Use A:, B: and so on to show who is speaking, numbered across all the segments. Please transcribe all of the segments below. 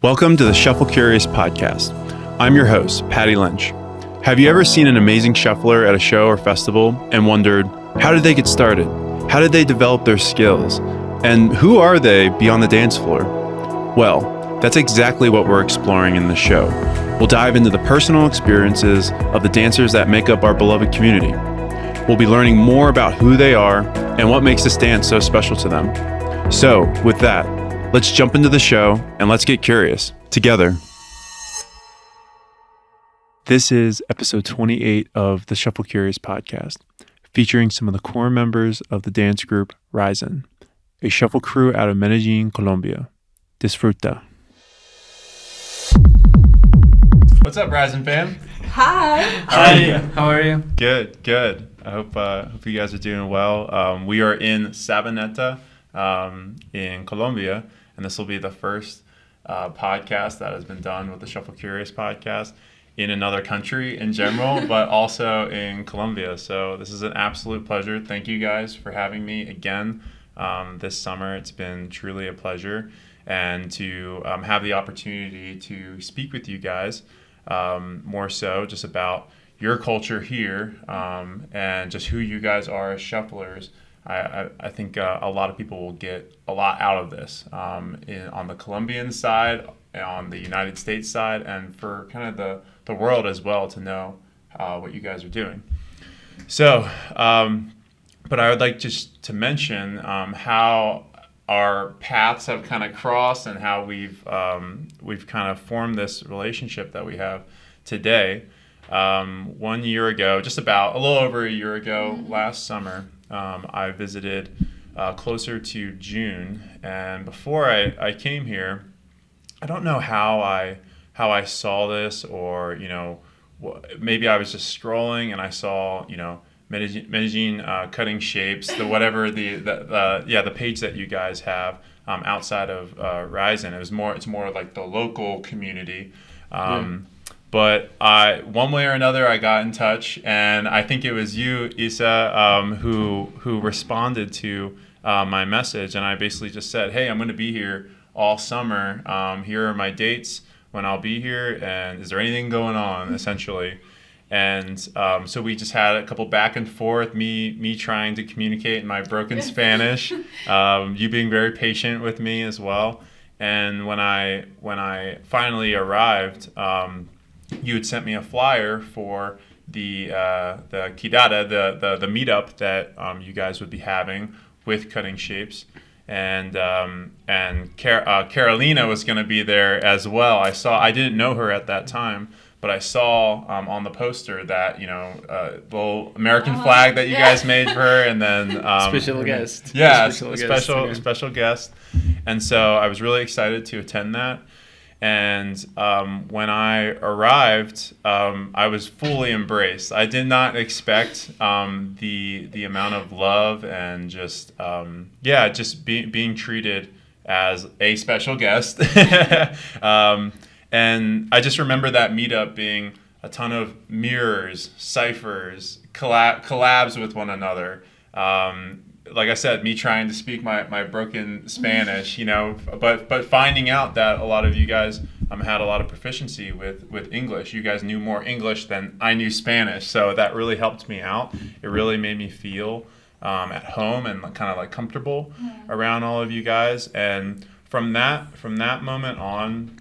A: Welcome to the Shuffle Curious podcast. I'm your host, Patty Lynch. Have you ever seen an amazing shuffler at a show or festival and wondered, how did they get started? How did they develop their skills? And who are they beyond the dance floor? Well, that's exactly what we're exploring in this show. We'll dive into the personal experiences of the dancers that make up our beloved community. We'll be learning more about who they are and what makes this dance so special to them. So, with that, let's jump into the show and let's get curious together. This is episode 28 of the Shuffle Curious podcast, featuring some of the core members of the dance group Ryzen, a shuffle crew out of Medellin, Colombia. Disfruta. What's up, Ryzen fam?
B: Hi.
C: How are you?
A: Good. I hope you guys are doing well. We are in Sabaneta in Colombia, and this will be the first podcast that has been done with the Shuffle Curious podcast in another country in general, but also in Colombia. So this is an absolute pleasure. Thank you guys for having me again this summer. It's been truly a pleasure, and to have the opportunity to speak with you guys more so just about your culture here and just who you guys are as shufflers. I think a lot of people will get a lot out of this on the Colombian side, on the United States side, and for kind of the world as well to know what you guys are doing. So, but I would like just to mention how our paths have kind of crossed and how we've kind of formed this relationship that we have today. 1 year ago, just about a little over a year ago, last summer, I visited closer to June, and before I came here, I don't know how I saw this, or maybe I was just scrolling and I saw Medellin cutting shapes, the page that you guys have outside of Ryzen. It's more like the local community. But one way or another, I got in touch, and I think it was you, Isa, who responded to my message, and I basically just said, "Hey, I'm going to be here all summer. Here are my dates when I'll be here, and is there anything going on?" Essentially, and so we just had a couple back and forth. Me trying to communicate in my broken Spanish, you being very patient with me as well, and when I finally arrived. You had sent me a flyer for the Quedada, the meetup that you guys would be having with Cutting Shapes, and Carolina was going to be there as well. I didn't know her at that time, but I saw on the poster that the little American flag that you guys made for her, and then
C: special guest.
A: Yeah, special guest, and so I was really excited to attend that. And when I arrived, I was fully embraced. I did not expect the amount of love and just being treated as a special guest. And I just remember that meetup being a ton of mirrors, ciphers, collabs with one another. Like I said, me trying to speak my broken Spanish, but finding out that a lot of you guys had a lot of proficiency with English. You guys knew more English than I knew Spanish, so that really helped me out. It really made me feel at home and kind of like comfortable around all of you guys. And from that moment on,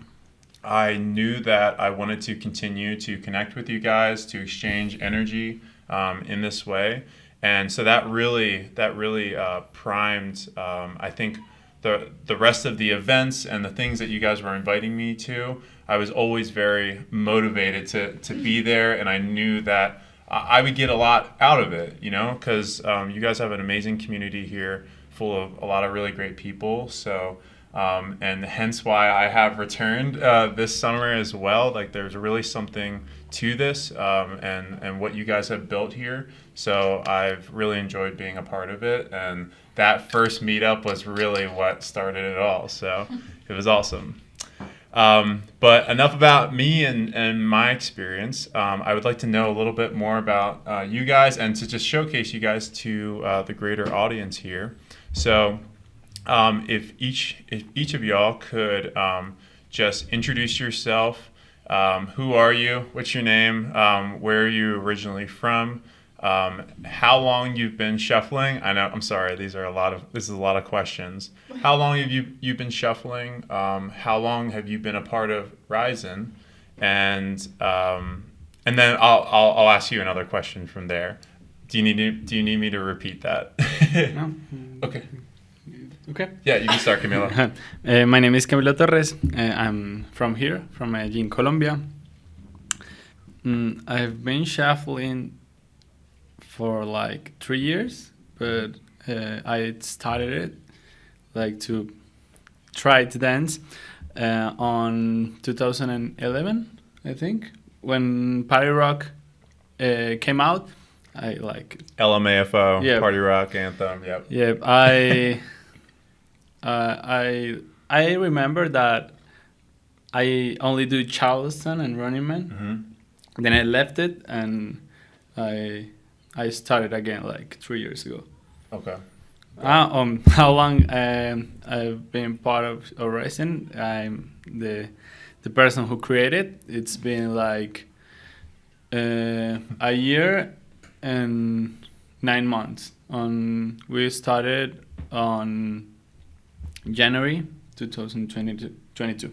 A: I knew that I wanted to continue to connect with you guys, to exchange energy in this way. And so that really primed, I think, the rest of the events and the things that you guys were inviting me to. I was always very motivated to be there, and I knew that I would get a lot out of it, because you guys have an amazing community here full of a lot of really great people. So, and hence why I have returned this summer as well. Like, there's really something to this and what you guys have built here. So I've really enjoyed being a part of it, and that first meetup was really what started it all. So it was awesome. But enough about me and my experience. I would like to know a little bit more about you guys, and to just showcase you guys to the greater audience here. So if each of y'all could just introduce yourself. Who are you? What's your name? Where are you originally from? How long you've been shuffling? I know. I'm sorry. This is a lot of questions. How long have you been shuffling? How long have you been a part of Ryzen? And then I'll ask you another question from there. Do you need me to repeat that?
C: No.
A: Okay.
C: Okay.
A: Yeah, you can start, Camilo.
C: My name is Camilo Torres. I'm from here, from Medellin, Colombia. I've been shuffling for like 3 years, but I started it like to try to dance on 2011, I think, when Party Rock came out. I like
A: LMAFO,
C: yeah.
A: Party Rock Anthem. Yep.
C: Yeah, I remember that I only do Charleston and Running Man.
A: Mm-hmm.
C: Then I left it and I started again like 3 years ago.
A: Okay.
C: How long I've been part of Horizon? I'm the person who created. It's been like a year and 9 months. We started on January 2022.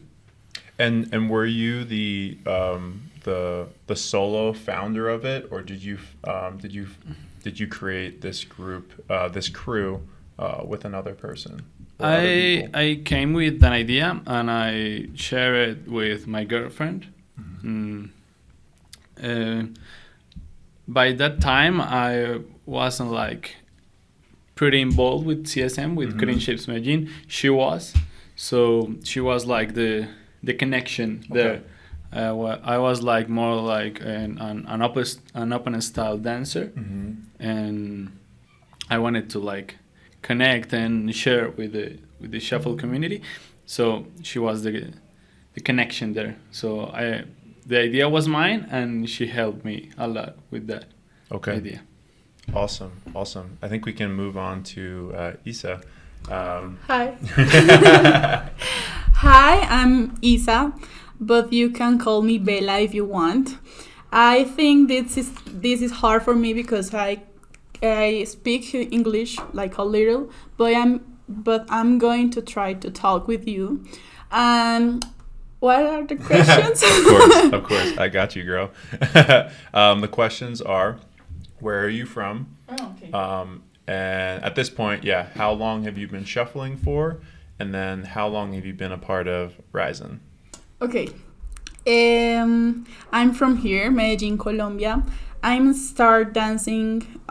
A: And were you the solo founder of it, or did you create this group, this crew, with another person?
C: I came with an idea and I shared it with my girlfriend. Mm-hmm. By that time, I wasn't like pretty involved with CSM, with Green Shapes Medellin. She was like the connection there. I was like more like an open style dancer, and I wanted to like connect and share with the shuffle community. So she was the connection there. So the idea was mine, and she helped me a lot with that idea.
A: Awesome. I think we can move on to Isa.
B: Hi. Hi, I'm Isa, but you can call me Bella if you want. I think this is hard for me because I speak English like a little, but I'm going to try to talk with you. And what are the questions?
A: Of course. I got you, girl. The questions are, where are you from?
B: Oh, okay.
A: And at this point, how long have you been shuffling for? And then how long have you been a part of Ryzen?
B: Okay. I'm from here, Medellin, Colombia. I'm start dancing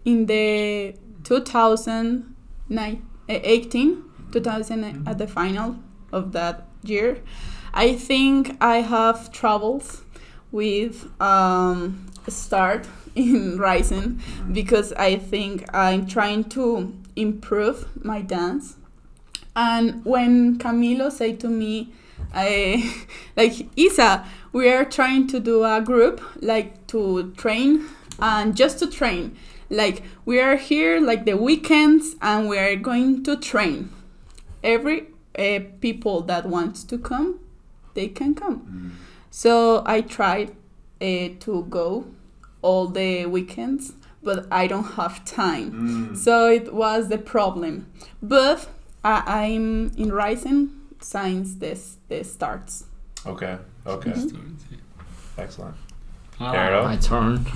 B: in the 2018 at the final of that year. I think I have troubles with start in Ryzen because I think I'm trying to improve my dance. And when Camilo said to me, like, Isa, we are trying to do a group, like, to train, and just to train. Like, we are here, like, the weekends, and we are going to train. Every people that wants to come, they can come. So I tried to go all the weekends, but I don't have time. So it was the problem. But I'm in Ryzen since this starts.
A: Okay. Excellent.
D: Gero? My turn.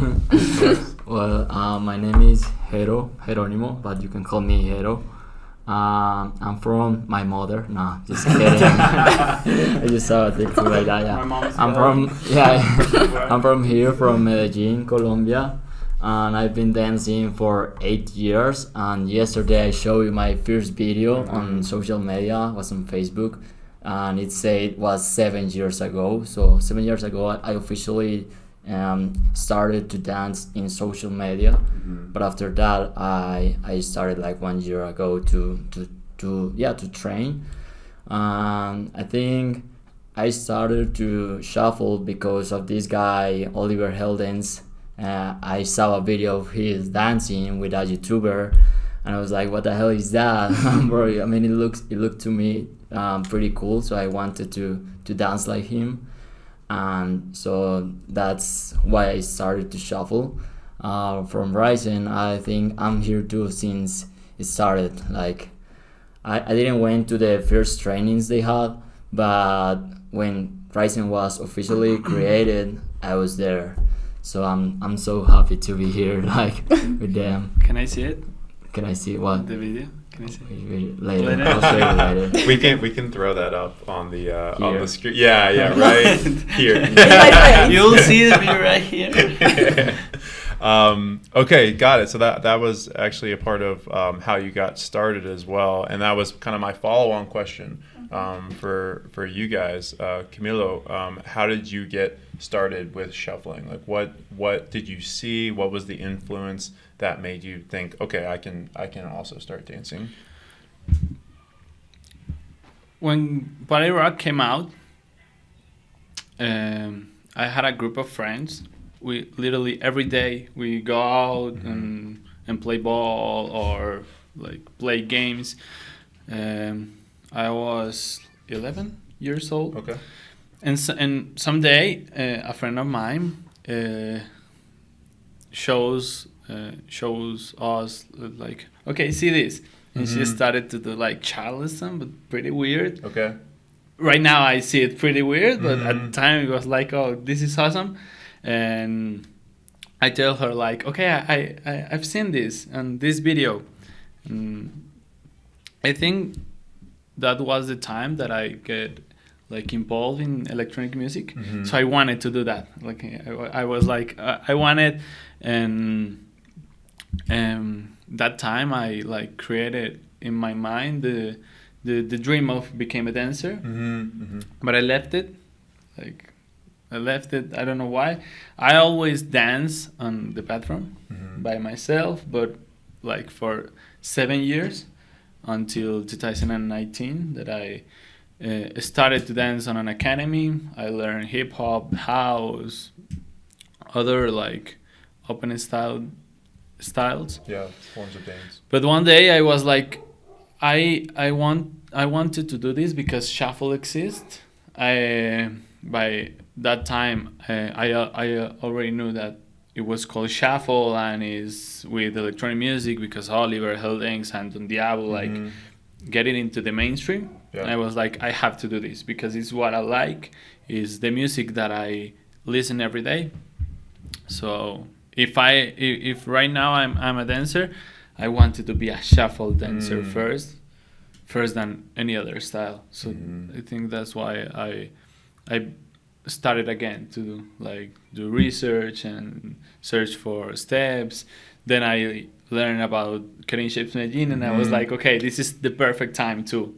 D: Well, my name is Jeronimo, but you can call me Gero. I'm from my mother. Nah, just kidding. I just saw a TikTok like that. Yeah. I'm from here, from Medellin, Colombia, and I've been dancing for 8 years. And yesterday I showed you my first video on social media. It was on Facebook, and it said it was 7 years ago. So 7 years ago, I officially started to dance in social media. But after that, I started like 1 year ago to train. I think I started to shuffle because of this guy Oliver Heldens. I saw a video of his dancing with a YouTuber, and I was like, "What the hell is that?" Bro, I mean, it looked to me pretty cool. So I wanted to dance like him, and so that's why I started to shuffle. From Ryzen, I think I'm here too since it started. Like I didn't went to the first trainings they had, but when Ryzen was officially created, I was there. So I'm so happy to be here, like with them.
C: Can I see it?
D: Can I see what?
C: The video? Can I see it?
D: Later.
C: Later?
D: I'll show you later.
A: We can throw that up on the
D: Here.
A: screen. Yeah, right here.
C: You'll see the video right here.
A: Okay, got it. So that was actually a part of how you got started as well, and that was kind of my follow-on question for you guys. Camilo, how did you get started with shuffling? Like, what did you see? What was the influence that made you think, okay, I can also start dancing?
C: When Ballet Rock came out, I had a group of friends. We literally every day we go out and play ball or like play games. I was 11 years old.
A: Okay.
C: And someday a friend of mine shows us like, okay, see this, and she started to do like Charleston, but pretty weird.
A: Okay.
C: Right now I see it pretty weird, but at the time it was like, oh, this is awesome. And I tell her like, okay, I've seen this and this video. I think that was the time that I get like involved in electronic music. So I wanted to do that. Like I was like, I wanted, and that time I like created in my mind the dream of become a dancer. But I left it. I don't know why. I always dance on the bathroom by myself, but like for 7 years until 2019 that I started to dance on an academy. I learned hip hop, house, other like open styles.
A: Yeah, forms of dance.
C: But one day I was like, I wanted to do this because shuffle exists. By that time, I already knew that it was called shuffle and is with electronic music because Oliver Heldings and Don Diablo like getting into the mainstream.
A: Yeah.
C: And I was like, I have to do this because it's what I like, is the music that I listen every day. So if right now I'm a dancer, I wanted to be a shuffle dancer first than any other style. So I think that's why I started again to like do research and search for steps. Then I learned about Cutting Shapes Medellin, and I was like, okay, this is the perfect time to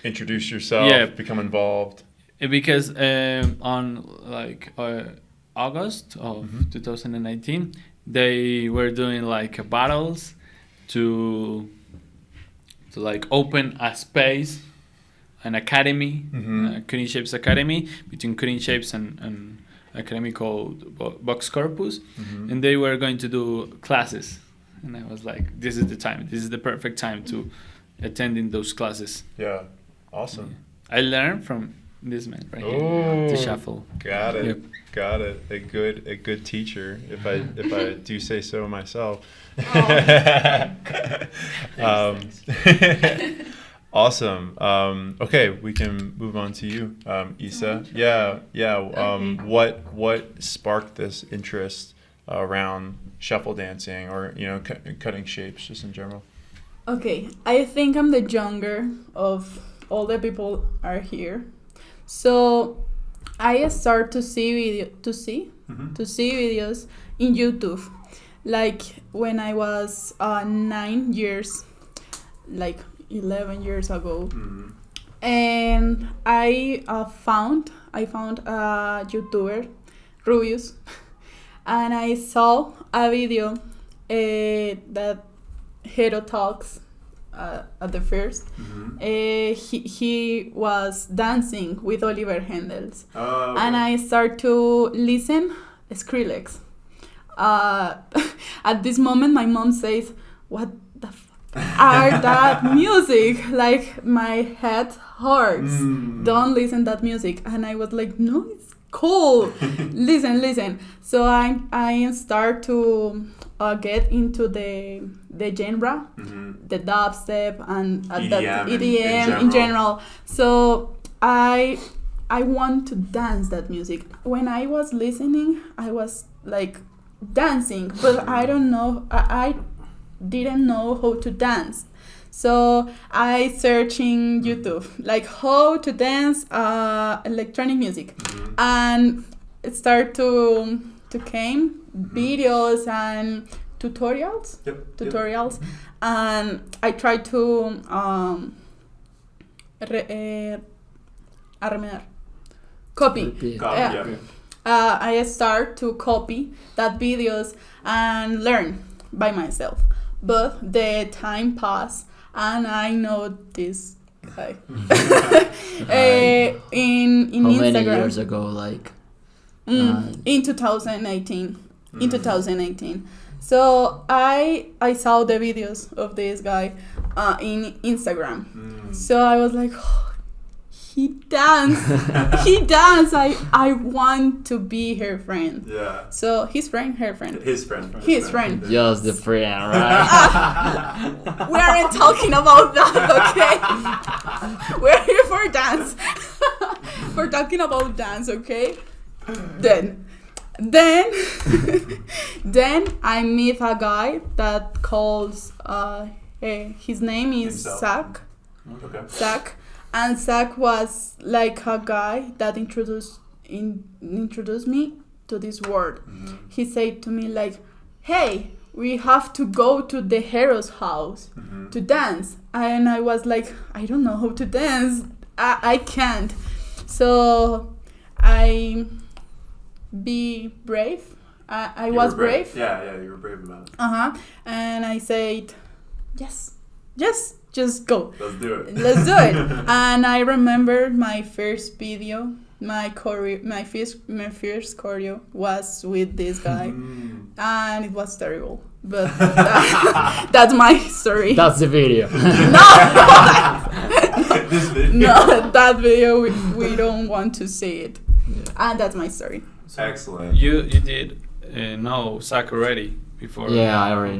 A: introduce yourself, become involved.
C: Because on like August of 2019, they were doing like battles to like open a space, an academy, Cutting Shapes Academy, between Cutting Shapes and academy called Box Corpus, and they were going to do classes, and I was like, this is the time, this is the perfect time to attend in those classes.
A: Yeah, awesome.
C: I learned from this man right here to shuffle.
A: Got it.
C: Yep.
A: Got it. A good teacher, if I do say so myself. Awesome. Okay, we can move on to you, Isa. What sparked this interest around shuffle dancing, or cutting shapes just in general?
B: Okay, I think I'm the younger of all the people are here, so I start to see videos in YouTube, like when I was 9 years, like 11 years ago, and I found a YouTuber, Rubius, and I saw a video that Gero talks at the first. He was dancing with Oliver Hendels, and I start to listen Skrillex. At this moment, my mom says, "What the fuck are that music. Like my head hurts. Don't listen that music. And I was like, no, it's cool. listen. So I start to get into the genre, the dubstep and that EDM in general. So I want to dance that music. When I was listening, I was like dancing, but I don't know. I didn't know how to dance. So I search in YouTube like how to dance electronic music, and it started to came videos and tutorials. And I tried to copy. I start to copy that videos and learn by myself. But the time passed, and I know this guy in
D: How
B: Instagram.
D: many years ago? Like
B: In 2018. In 2018. So I saw the videos of this guy in Instagram. So I was like, oh, he danced. He danced. I want to be her friend.
A: Yeah.
B: So his friend, her friend.
A: His friend.
D: just the friend, right?
B: We aren't talking about that, okay? We're here for dance. We're talking about dance, okay? Then I meet a guy that calls his name is
A: Himself.
B: Zach. Zach. And Zach was like a guy that introduced me to this word. He said to me like, hey, we have to go to the hero's house to dance. And I was like, I don't know how to dance. I can't. So I be brave. I was brave.
A: Yeah, you were brave about it.
B: And I said, yes, just go.
A: Let's do it.
B: And I remember my first video, my first choreo was with this guy, and it was terrible. But that's my story.
D: That's the video.
A: This video.
B: No, that video we don't want to see it. And that's my story.
A: Excellent.
C: You did know Zach already before.
D: Yeah, I already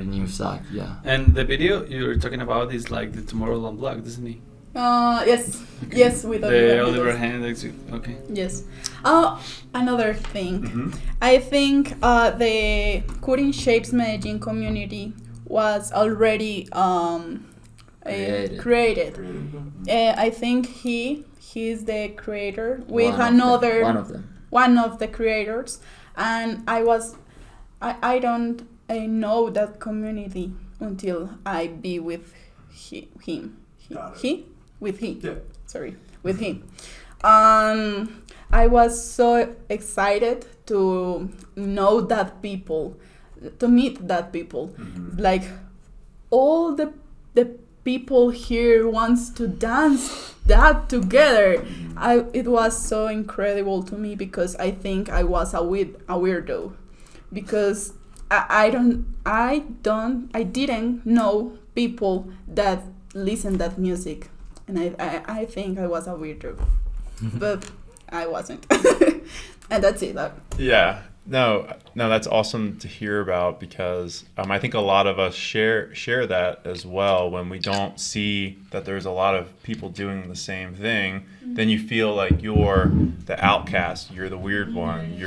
D: knew Zach. Yeah.
C: And the video you were talking about is like the Tomorrowland vlog, doesn't he?
B: Yes. Yes, with
C: The Oliver Hendricks. Okay.
B: Yes. Another thing. I think the Cutting Shapes Medellin community was already created. I think he's the creator with one of the creators, and I don't know that community until I be with him. With him. I was so excited to know that people, to meet that people. Like all the people here wants to dance that together. It was so incredible to me because I think I was a weirdo because I didn't know people that listen that music, and I think I was a weirdo, but I wasn't. And that's it.
A: Yeah. No, that's awesome to hear about because I think a lot of us share that as well. When we don't see that there's a lot of people doing the same thing, then you feel like you're the outcast, you're the weird one.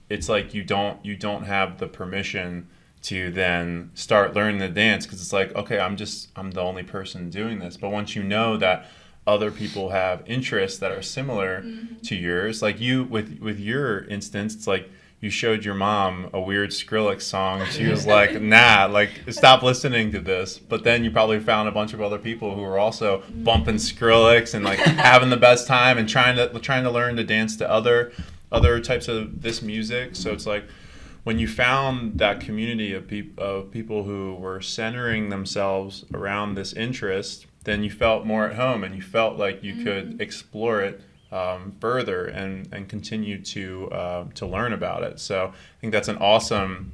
A: It's like you don't have the permission to then start learning the dance because it's like, okay, I'm the only person doing this. But once you know that other people have interests that are similar to yours, like you with your instance, it's like you showed your mom a weird Skrillex song and she was like, nah, like stop listening to this. But then you probably found a bunch of other people who were also bumping Skrillex and like having the best time and trying to learn to dance to other types of this music. So it's like when you found that community of people who were centering themselves around this interest, then you felt more at home and you felt like you could explore it further and continue to learn about it. So I think that's an awesome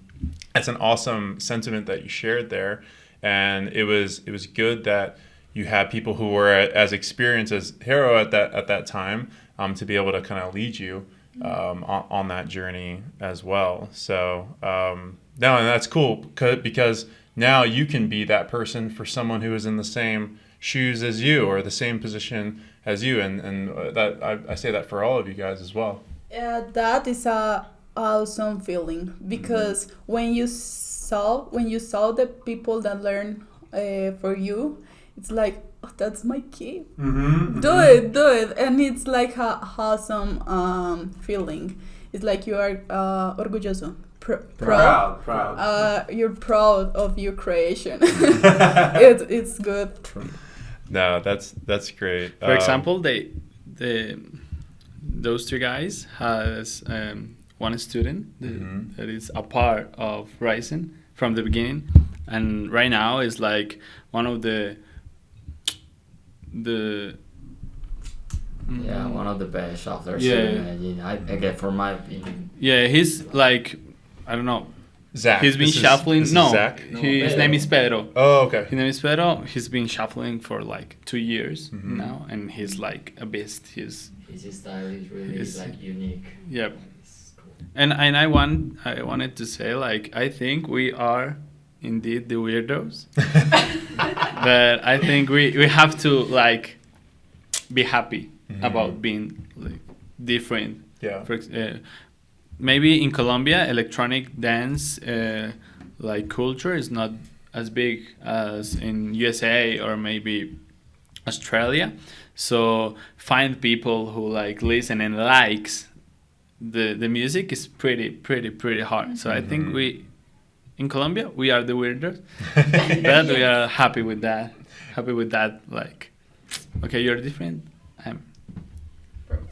A: sentiment that you shared there. and it was good that you had people who were as experienced as Gero at that time, to be able to kind of lead you on that journey as well. So no, and that's cool because now you can be that person for someone who is in the same shoes as you or the same position as you, and that I say that for all of you guys as well.
B: That is a awesome feeling, because when you saw the people that learn for you, it's like, oh, that's my kid. Do it, and it's like a awesome feeling. It's like you are orgulloso. Proud. You're proud of your creation. It's good.
A: No, that's great.
C: For example, those two guys has one student that is a part of Ryzen from the beginning, and right now is like one of the
D: one of the best shufflers.
C: Yeah.
D: I get from my opinion.
C: Yeah, he's like, I don't know.
A: Zach.
C: He's been shuffling.
A: This is
C: No,
A: Zach?
C: his name is Pedro.
A: Oh, okay.
C: His name is Pedro. He's been shuffling for like 2 years now, and he's like a beast.
D: His style is really like unique.
C: Yep. Cool. And I wanted to say, like, I think we are indeed the weirdos, but I think we have to like be happy about being like different.
A: Yeah.
C: Maybe in Colombia, electronic dance like culture is not as big as in USA or maybe Australia. So find people who like listen and likes the music is pretty hard. So I think in Colombia we are the weirdos, but we are happy with that. Like, okay, you're different.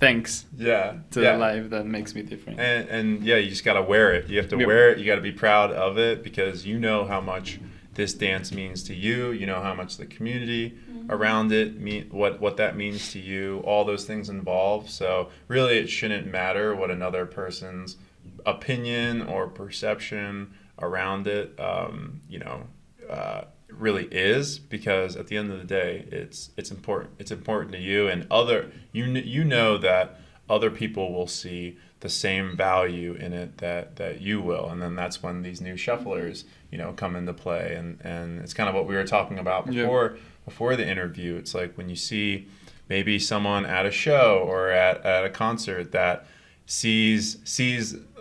C: Thanks.
A: Yeah.
C: To the life that makes me different.
A: And yeah, you just gotta wear it. You have to wear it. You gotta be proud of it, because you know how much this dance means to you. You know how much the community around it what that means to you. All those things involved. So really, it shouldn't matter what another person's opinion or perception around it, really is, because at the end of the day, it's important. It's important to you, and you know that other people will see the same value in it that you will, and then that's when these new shufflers come into play, and it's kind of what we were talking about before the interview. It's like when you see maybe someone at a show or at a concert that sees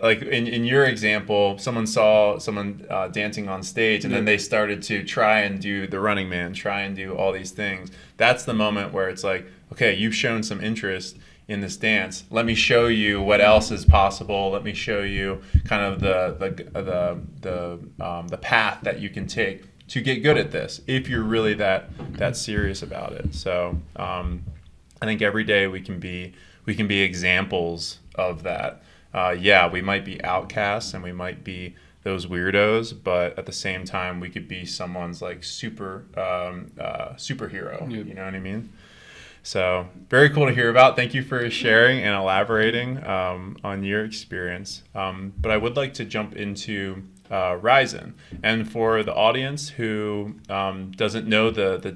A: like in your example, someone saw someone dancing on stage, and then they started to try and do the Running Man, try and do all these things. That's the moment where it's like, okay, you've shown some interest in this dance. Let me show you what else is possible. Let me show you kind of the path that you can take to get good at this, if you're really that serious about it. So I think every day we can be examples of that. We might be outcasts and we might be those weirdos, but at the same time we could be someone's like superhero. You know what I mean? So very cool to hear about. Thank you for sharing and elaborating on your experience. But I would like to jump into Ryzen, and for the audience who doesn't know the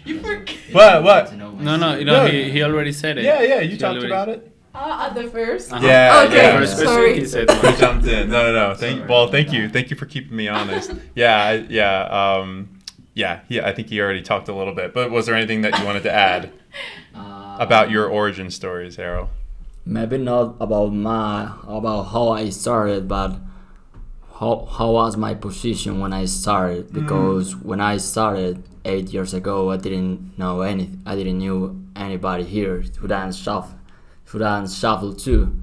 B: You forget.
A: What?
C: No, he already said it.
A: Yeah, you talked about it.
B: At the first?
A: Yeah.
B: Okay,
A: Yeah.
B: sorry.
C: He said
A: We jumped in. No. Thank you. Thank you for keeping me honest. I think he already talked a little bit. But was there anything that you wanted to add about your origin stories, Gero?
D: Maybe not about how I started, but how was my position when I started? Because when I started 8 years ago, I didn't know anything. I didn't knew anybody here who dance shuffle too.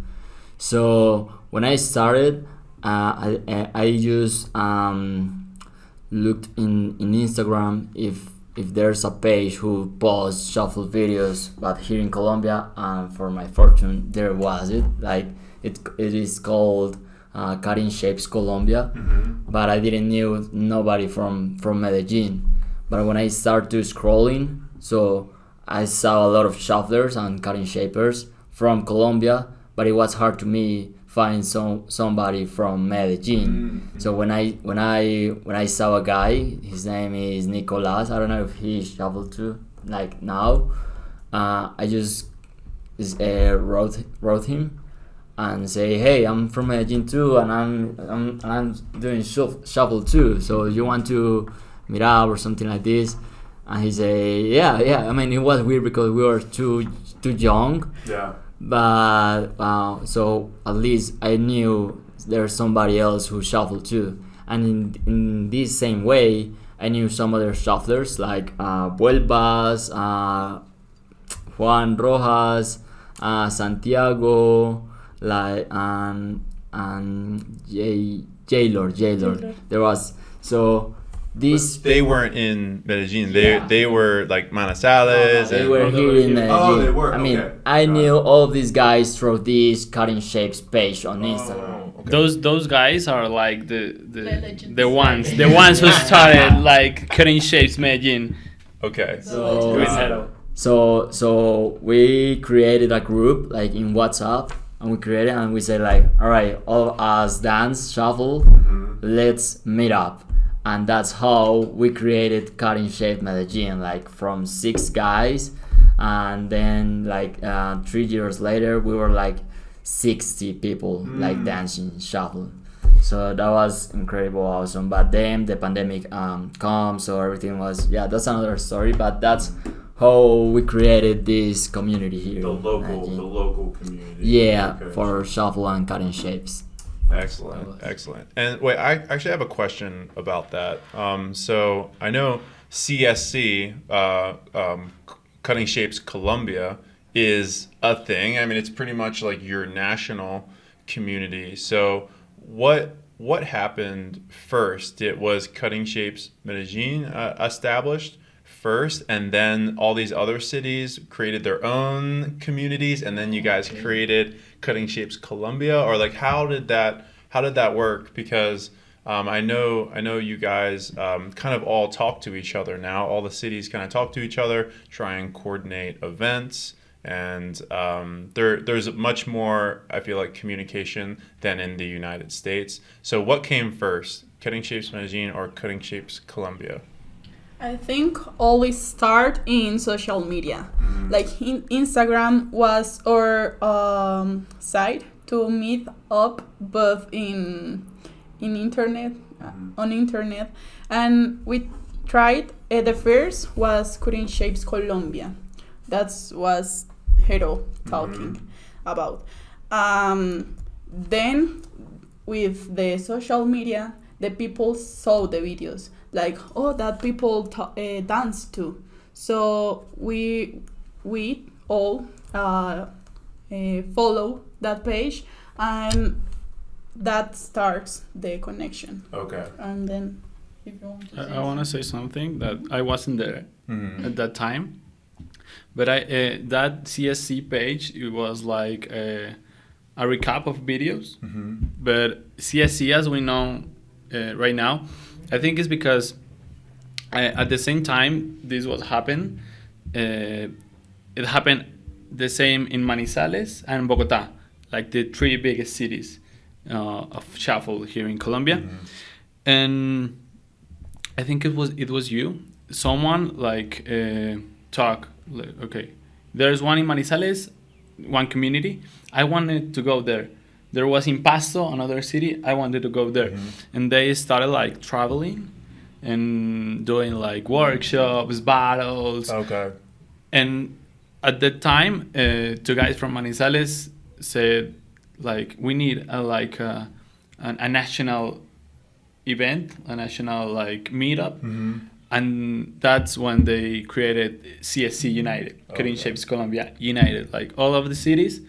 D: So when I started, I just looked in Instagram if there's a page who posts shuffle videos, but here in Colombia, for my fortune, there was it. Like it is called Cutting Shapes Colombia, but I didn't knew nobody from Medellin. But when I started scrolling, so I saw a lot of shufflers and cutting shapers from Colombia, but it was hard to me find somebody from Medellin. So when I saw a guy, his name is Nicolas. I don't know if he shuffled too, like now. I just wrote him and say, hey, I'm from Medellin too, and I'm doing shuffle too. So you want to meet up or something like this? And he say, yeah. I mean, it was weird because we were too young.
A: Yeah.
D: But so at least I knew there's somebody else who shuffled too, and in this same way, I knew some other shufflers like Vuelvas, Juan Rojas, Santiago, like and J-Lord. There was so. This
A: they weren't in Medellin. They were like Manizales.
D: They were here in Medellin.
A: Oh, they were.
D: I mean,
A: okay.
D: I knew all of these guys through this Cutting Shapes page on Instagram.
A: Okay.
C: Those guys are like the
B: legends.
C: the ones who started like Cutting Shapes Medellin.
A: Okay.
D: So we created a group like in WhatsApp, and we said like, all right, all of us dance shuffle, let's meet up. And that's how we created Cutting Shape Medellin, like from 6 guys, and then like 3 years later we were like 60 people like dancing shuffle. So that was incredible, awesome. But then the pandemic comes, so everything was that's another story. But that's how we created this community here.
A: The local community.
D: Yeah,
A: Okay.
D: for shuffle and cutting shapes.
A: Excellent. And wait, I actually have a question about that. So I know CSC, Cutting Shapes Colombia, is a thing. I mean, it's pretty much like your national community. So what happened first? It was Cutting Shapes Medellin established first, and then all these other cities created their own communities, and then you guys created Cutting Shapes Colombia, or like how did that work? Because I know you guys kind of all talk to each other now. All the cities kind of talk to each other, try and coordinate events, and there's much more, I feel like, communication than in the United States. So what came first, Cutting Shapes Medellin or Cutting Shapes Colombia?
B: I think always start in social media. Like Instagram was our site to meet up, but in internet, on internet, and we tried. The first was Cutting Shapes Colombia. That was Gero talking about. Then with the social media, the people saw the videos. Like, oh, that people dance too. So we all follow that page, and that starts the connection.
A: Okay.
B: And then, if you want to
C: I want to say something that I wasn't there at that time, but that CSC page, it was like a recap of videos. But CSC, as we know right now, I think it's because at the same time this was happened. It happened the same in Manizales and Bogota, like the 3 biggest cities of shuffle here in Colombia. And I think it was you. Someone like talk like, okay, there's one in Manizales, one community. I wanted to go there. There was in Pasto, another city. I wanted to go there, and they started like traveling and doing like workshops, battles.
A: Okay.
C: And at that time, 2 guys from Manizales said, like, we need a national event, a national like meetup, and that's when they created CSC United, Cutting Shapes Colombia United. Like all of the cities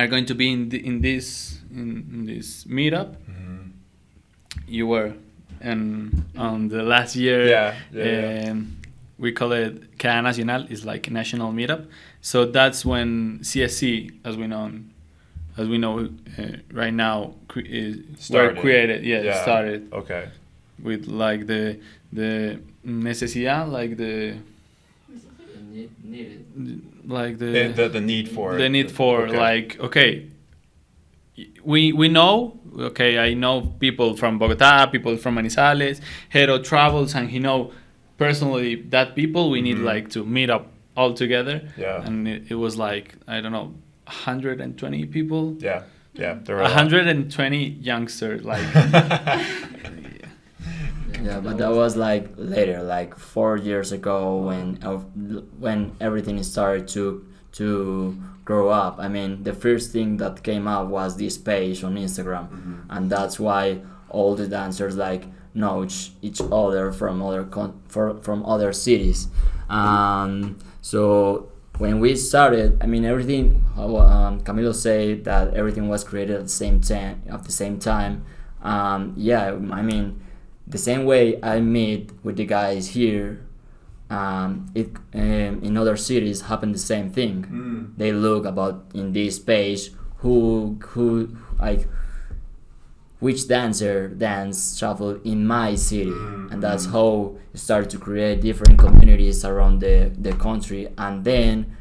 C: are going to be in this meetup. You were, and on the last year, we call it Cada Nacional, is like national meetup. So that's when CSC, as we know right now, were created. Started.
A: Okay.
C: With like the necesidad, like the
D: Needed.
C: like the
A: The need for it.
C: the need for
A: Okay.
C: like, okay, we know. Okay, I know people from Bogota, people from Manizales. Gero travels, and he know personally that people. We need like to meet up all together.
A: Yeah.
C: And it was like, I don't know, 120 people.
A: Yeah. There were
C: 120 youngsters. Like.
D: Yeah, but that was like later, like 4 years ago, when everything started to grow up. I mean, the first thing that came up was this page on Instagram, and that's why all the dancers like know each other from from other cities. So when we started, I mean, everything. Camilo said that everything was created at the same time. Yeah, I mean, the same way I meet with the guys here, in other cities happen the same thing. They look about in this page who like which dancer dance shuffle in my city, and that's how you start to create different communities around the country. And then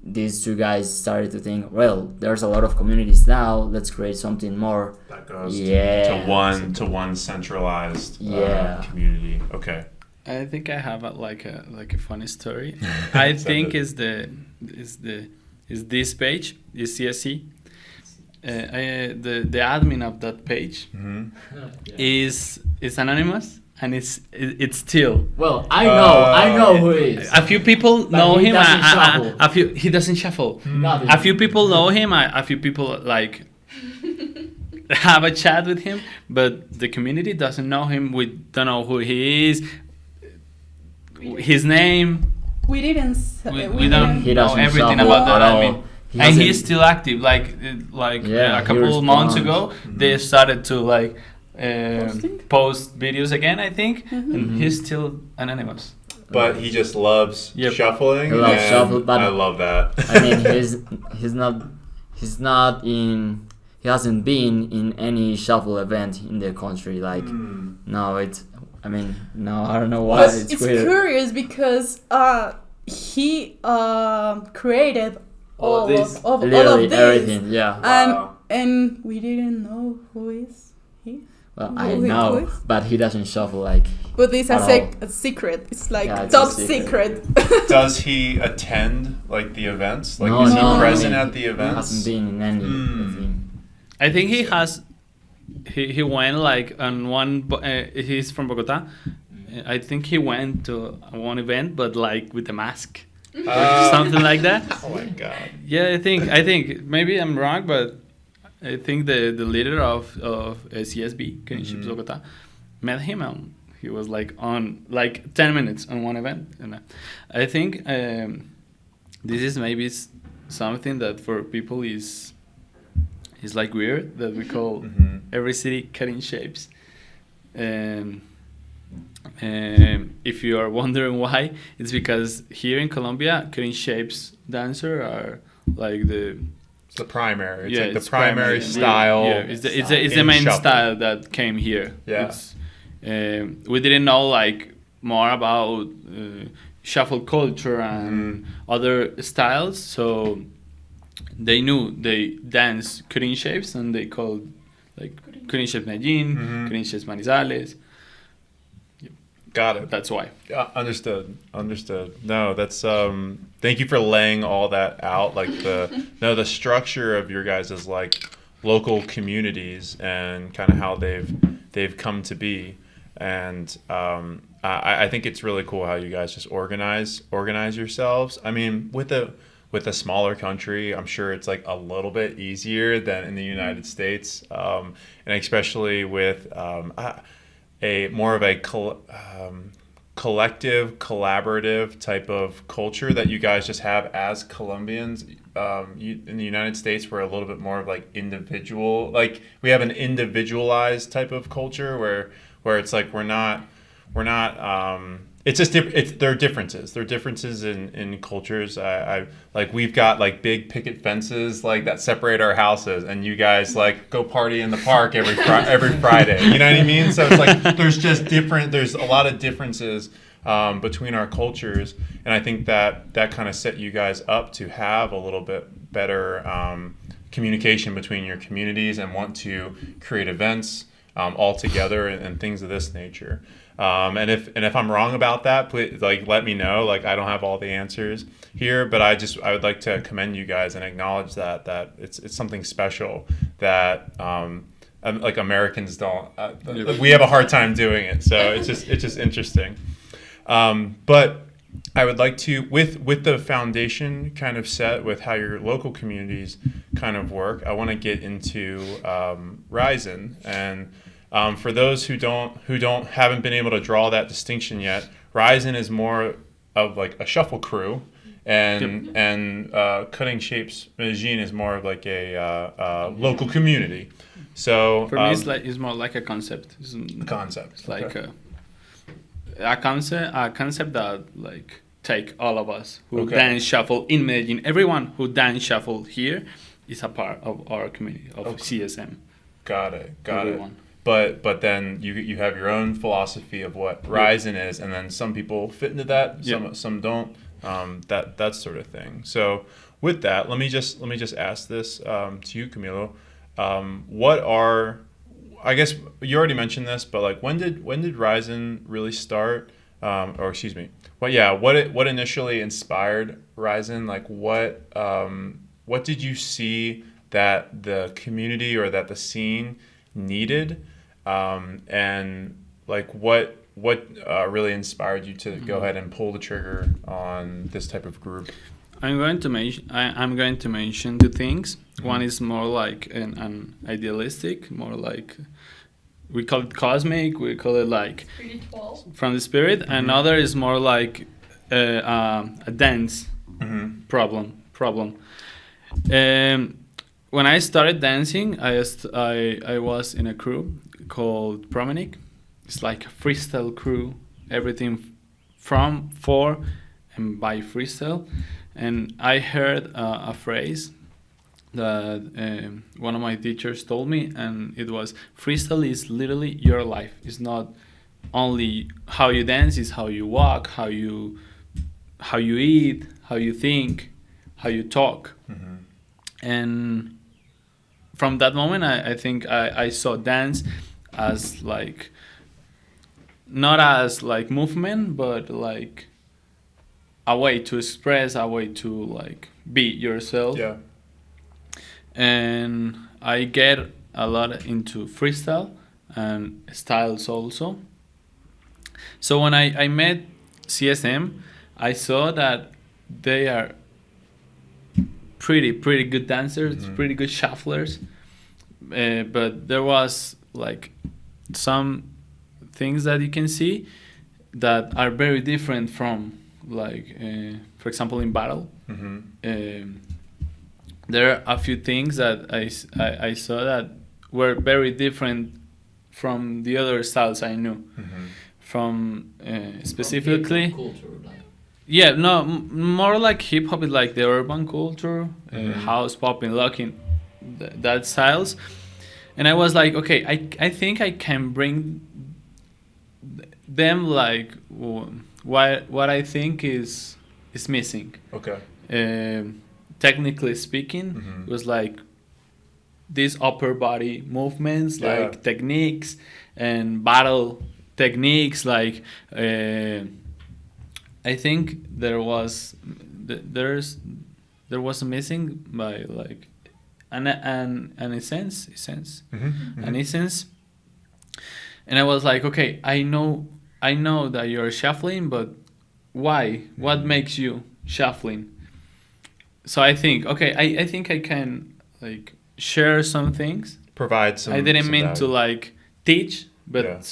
D: these two guys started to think, well, there's a lot of communities now, let's create something more
A: that goes to one centralized community. Okay.
C: I think I have a funny story. I think is this page, is CSC. The admin of that page is anonymous, and it's still.
D: Well, I know who he is.
C: A few people know him. He doesn't shuffle.
D: Nothing.
C: A few people know him. A few people like have a chat with him, but the community doesn't know him. We don't know who he is. His name.
B: We didn't.
C: We don't know everything about that admin. And he's still active. Like a couple of months ago, they started to post videos again, I think, and he's still anonymous.
A: But he just loves shuffling.
D: He loves shuffle, but
A: I love that.
D: I mean, he hasn't been in any shuffle event in the country. Like, no, I don't know why
B: But
D: it's
B: it's
D: weird.
B: curious because he created all of this,
D: Everything, yeah.
B: and we didn't know who is he.
D: Well, I know, but he doesn't shuffle like.
B: But it's a secret. It's like top secret.
A: Does he attend like the events? Like,
D: No,
A: is he
D: no,
A: present
D: I mean,
A: at the
D: He
A: events?
D: hasn't been in any thing.
C: I think he has. He went like on one. He's from Bogota. I think he went to one event, but like with a mask. Or something like that.
A: Oh my god.
C: Yeah, I think maybe I'm wrong, but I think the leader of CSB, Kinships Bogota, met him, and he was like on like 10 minutes on one event. And I think this is maybe something that for people is like weird, that we call every city cutting shapes. If you are wondering why, it's because here in Colombia, cutting shapes dancer are like the
A: primary. It's like
C: it's
A: the primary style.
C: Yeah, it's the main
A: shuffle.
C: style that came here.
A: Yeah.
C: We didn't know like more about shuffle culture and other styles, so they knew they dance cutting shapes, and they called like cutting shapes Medellin, cutting shapes Manizales.
A: Got it.
C: That's why.
A: Understood. No, that's thank you for laying all that out. Like the structure of your guys' like local communities and kind of how they've come to be. And I think it's really cool how you guys just organize yourselves. I mean, with a smaller country, I'm sure it's like a little bit easier than in the United States, and especially with a more of a collective, collaborative type of culture that you guys just have as Colombians. In the United States, we're a little bit more of like individual, like we have an individualized type of culture where it's like we're not it's just there are differences. There are differences in cultures. I like we've got like big picket fences like that separate our houses, and you guys like go party in the park every Friday. You know what I mean? So it's like there's a lot of differences between our cultures, and I think that kind of set you guys up to have a little bit better communication between your communities and want to create events all together and things of this nature. And if I'm wrong about that, please let me know. I don't have all the answers here, but I would like to commend you guys and acknowledge that it's something special that Americans don't. We have a hard time doing it, so it's just interesting. But I would like to, with the foundation kind of set with how your local communities kind of work, I want to get into Ryzen. And for those who haven't been able to draw that distinction yet, Ryzen is more of a shuffle crew, and Cutting Shapes Medellin is more of a local community. So
C: for me, it's more like a concept. It's
A: a concept.
C: It's like a concept that take all of us who dance shuffle in Medellin. Everyone who dance shuffle here is a part of our community of CSM.
A: Got it. But then you have your own philosophy of what Ryzen is, and then some people fit into that, some don't. That sort of thing. So with that, let me just ask this to you, Camilo. I guess you already mentioned this, but when did Ryzen really start? Or excuse me. What initially inspired Ryzen? What did you see that the community or that the scene needed? And what really inspired you to go ahead and pull the trigger on this type of group?
C: I'm going to mention two things. Mm-hmm. One is more like an idealistic, more like we call it cosmic. We call it spiritual, from the spirit. Mm-hmm. Another is more like a dance problem. When I started dancing, I was in a crew called Promenic. It's like a freestyle crew. Everything for and by freestyle. And I heard a phrase that one of my teachers told me, and it was, freestyle is literally your life. It's not only how you dance, it's how you walk, how you eat, how you think, how you talk. Mm-hmm. And from that moment, I think I saw dance as not as movement, but a way to express, a way to be yourself.
A: Yeah.
C: And I get a lot into freestyle and styles also. So when I met CSM, I saw that they are pretty good dancers, pretty good shufflers. But there was some things that you can see that are very different from for example, in battle. Mm-hmm. There are a few things that I saw that were very different from the other styles I knew. Mm-hmm. From specifically
D: culture,
C: more like hip hop is the urban culture, house, popping, locking, that styles. And I was okay, I think I can bring them what I think is missing.
A: Okay.
C: Technically speaking, it was these upper body movements, techniques and battle techniques. I think there was missing by an essence, an essence. And I was okay, I know that you're shuffling, but why? What makes you shuffling? So I think, I think I can share some things.
A: Provide some.
C: I didn't mean
A: value.
C: to teach, but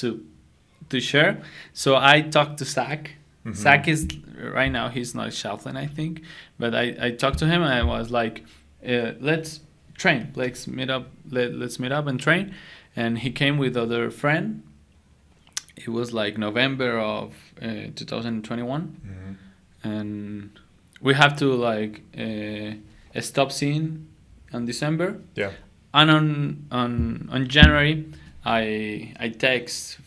C: to share. So I talked to Zach. Mm-hmm. Zach is right now, he's not shuffling, I think, but I talked to him and I was let's train. Let's meet up. Let's meet up and train. And he came with other friend. It was November of 2021, and we have to stop seeing on December.
A: Yeah.
C: And on January, I text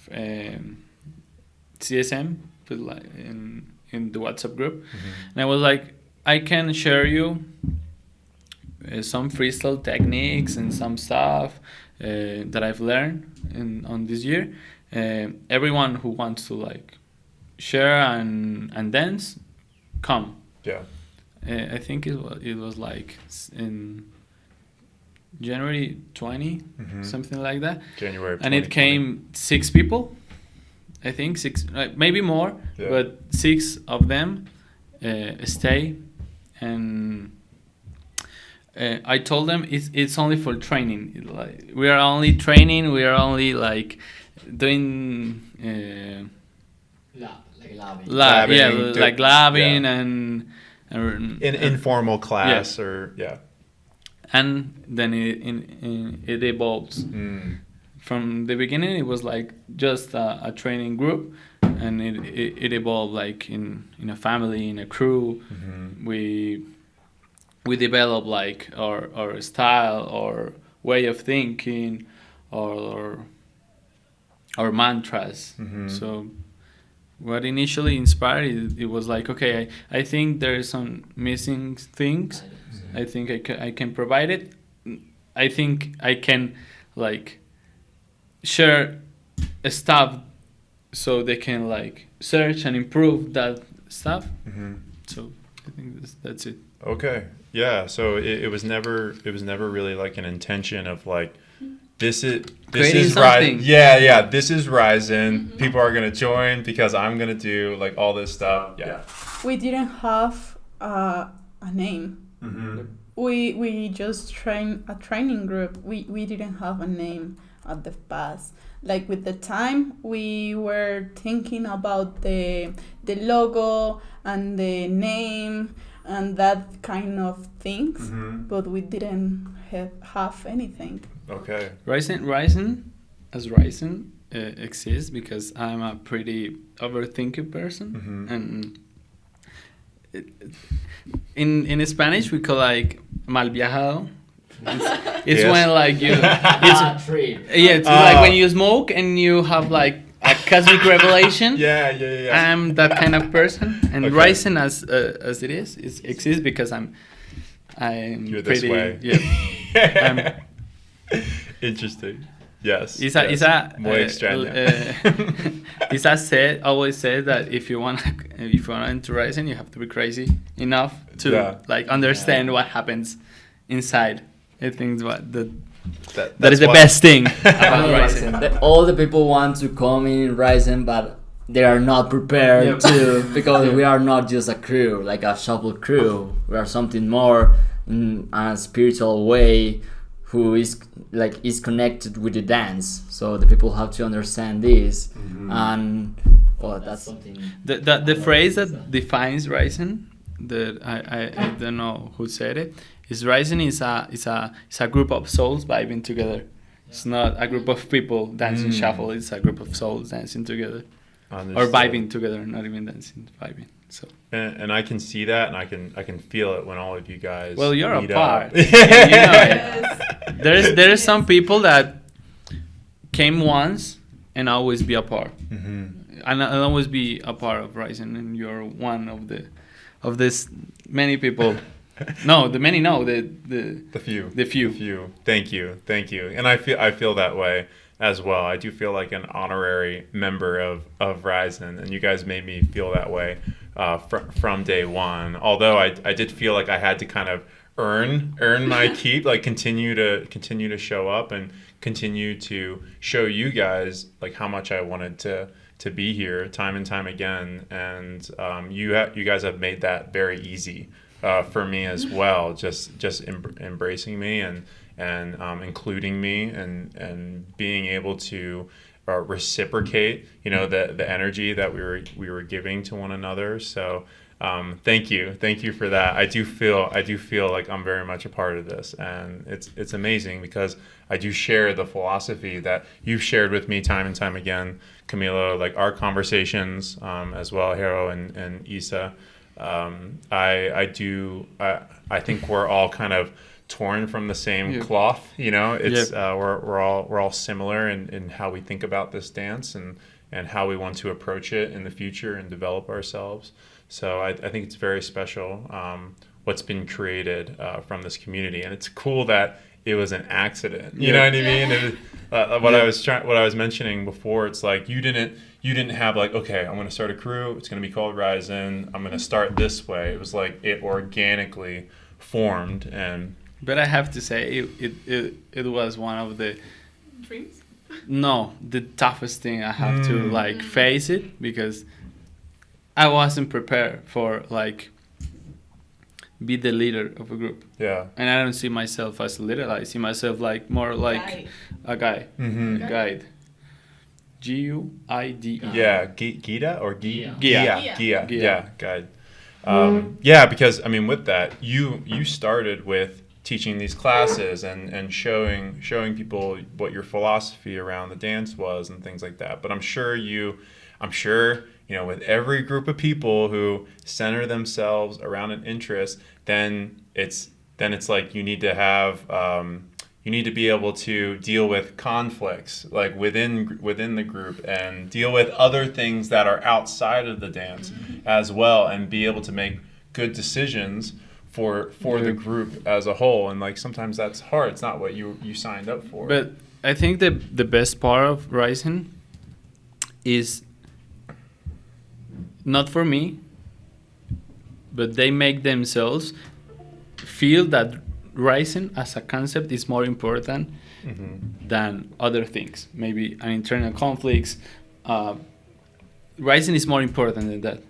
C: CSM in the WhatsApp group, and I was I can share you some freestyle techniques and some stuff that I've learned on this year. Everyone who wants to like share and dance, come.
A: Yeah.
C: I think it was like in January 20, something like that.
A: January.
C: And it came 6 people. I think 6, maybe more, but 6 of them stay. And I told them it's only for training. Like, we are only training. We are only like doing
A: labbing,
C: like labbing and
A: in informal class or
C: and then it evolves. From the beginning, it was like just a training group, and it evolved like in a family, in a crew. We develop like our style, or way of thinking, or our mantras. So what initially inspired it was like, okay, I think there is some missing things. I think I can provide it. I think I can like share stuff so they can like search and improve that stuff. So I think that's it.
A: Okay. Yeah. So it was never really like an intention of like this is
C: something.
A: This is Ryzen. People are gonna join because I'm gonna do like all this stuff. Yeah.
B: We didn't have a name. We just train a training group. We didn't have a name at the past. Like with the time, we were thinking about the logo and the name and that kind of things, but we didn't have anything.
A: Okay.
C: Ryzen exists because I'm a pretty overthinking person, and in Spanish we call like mal viajado. It's when like you it's like when you smoke and you have like a cosmic revelation. I'm that kind of person, and Ryzen as it exists because I'm
A: You're
C: pretty
A: this way. Interesting. Yes.
C: Isa
A: extraño.
C: always said that if you want into Ryzen, you have to be crazy enough to like understand what happens inside. I think that is the best thing about Ryzen.
D: All the people want to come in Ryzen, but they are not prepared to, because we are not just a crew, like a shuffle crew. We are something more in a spiritual way, who is connected with the dance. So the people have to understand this, and that's something.
C: The phrase that defines Ryzen, that I don't know who said it, is Ryzen is a group of souls vibing together. It's not a group of people dancing shuffle. It's a group of souls dancing together.
A: Understood.
C: Or vibing together, not even dancing, vibing. So.
A: And I can see that, and I can feel it when all of you guys.
C: Well, you're
A: meet
C: a part.
A: up.
C: You know it. There's some people that came once and always be a part, and always be a part of Ryzen, and you're one of this many people. No, the many. No, the
A: few.
C: The few.
A: The few. Thank you, and I feel that way as well. I do feel like an honorary member of Ryzen, and you guys made me feel that way from day one. Although I did feel like I had to kind of earn my keep, like continue to show up and continue to show you guys like how much I wanted to be here time and time again. And you guys have made that very easy for me as well. Just embracing me and including me and being able to reciprocate, the energy that we were giving to one another. So thank you for that. I do feel like I'm very much a part of this, and it's amazing because I do share the philosophy that you've shared with me time and time again, Camilo, like our conversations as well, Gero and Isa. I think we're all kind of torn from the same cloth. It's we're all similar in how we think about this dance and how we want to approach it in the future and develop ourselves. So I think it's very special what's been created from this community, and it's cool that it was an accident. You know what I mean? It, what I was mentioning before, it's like you didn't have like, okay, I'm going to start a crew. It's going to be called Ryzen. I'm going to start this way. It was like it organically formed. And
C: but I have to say, it was one of the
B: Dreams?
C: the toughest thing I have to like face it, because I wasn't prepared for like be the leader of a group.
A: Yeah.
C: And I don't see myself as a leader. I see myself like more like a guy,
A: Mm-hmm.
C: a guide. Guide.
A: Yeah, Gita or Gia?
B: Gia.
A: Gia.
C: Gia.
A: Yeah, guide. Yeah, because I mean, with that, you started with teaching these classes and showing people what your philosophy around the dance was and things like that. But I'm sure you know, with every group of people who center themselves around an interest, then it's like you need to have you need to be able to deal with conflicts like within the group and deal with other things that are outside of the dance as well, and be able to make good decisions for the group as a whole. And like sometimes that's hard. It's not what you signed up for.
C: But I think the best part of Ryzen is not for me, but they make themselves feel that Ryzen as a concept is more important than other things. Maybe an internal conflicts. Ryzen is more important than that.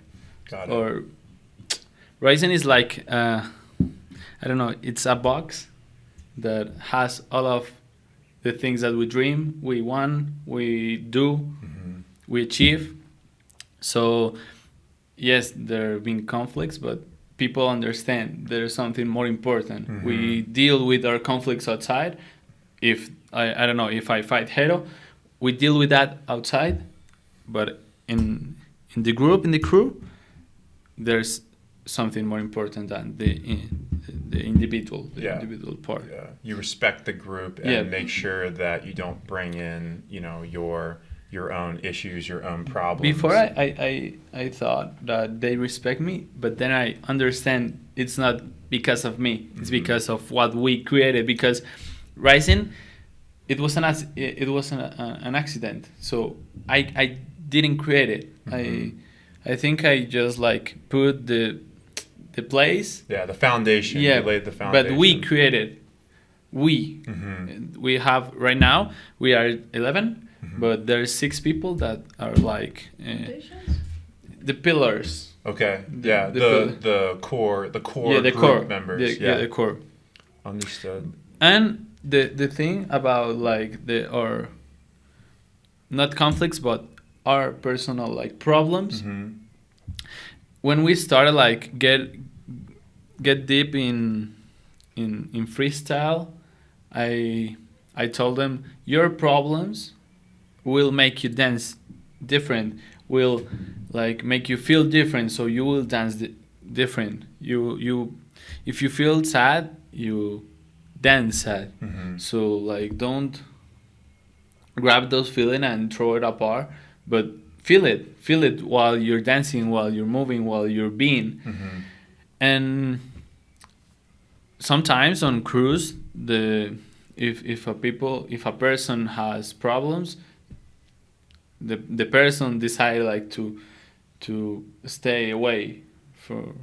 A: Got it.
C: Or Ryzen is like I don't know. It's a box that has all of the things that we dream, we want, we do, we achieve. So yes, there have been conflicts, but people understand there's something more important. We deal with our conflicts outside. If I don't know, if I fight Gero, we deal with that outside, but in the group, in the crew, there's something more important than the individual, individual part.
A: Yeah, you respect the group and make sure that you don't bring in, you know, your own issues, your own problems.
C: Before I thought that they respect me, but then I understand it's not because of me. It's because of what we created. Because Ryzen, it was an accident. So I didn't create it. I think I just like put the place.
A: Yeah, the foundation.
C: Yeah,
A: you laid the foundation.
C: but we created. We have right now we are 11. But there's 6 people that are like the pillars.
A: Okay.
C: The
A: core
C: the
A: group
C: core
A: members.
C: the core.
A: Understood.
C: And the thing about like our not conflicts but our personal like problems. When we started like get deep in freestyle, I told them your problems will make you dance different, will like make you feel different, so you will dance different. You if you feel sad, you dance sad. So like don't grab those feelings and throw it apart, but feel it while you're dancing, while you're moving, while you're being. And sometimes on cruise, if a person has problems, the person decided like to stay away for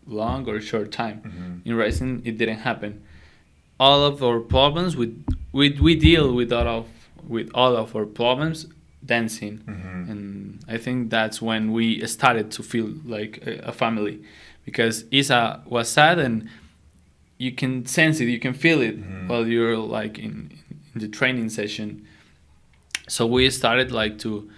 C: long or short time. In Ryzen, it didn't happen. All of our problems we deal with all of our problems dancing, and I think that's when we started to feel like a family, because Isa was sad and you can sense it, you can feel it while you're like in the training session. So we started like to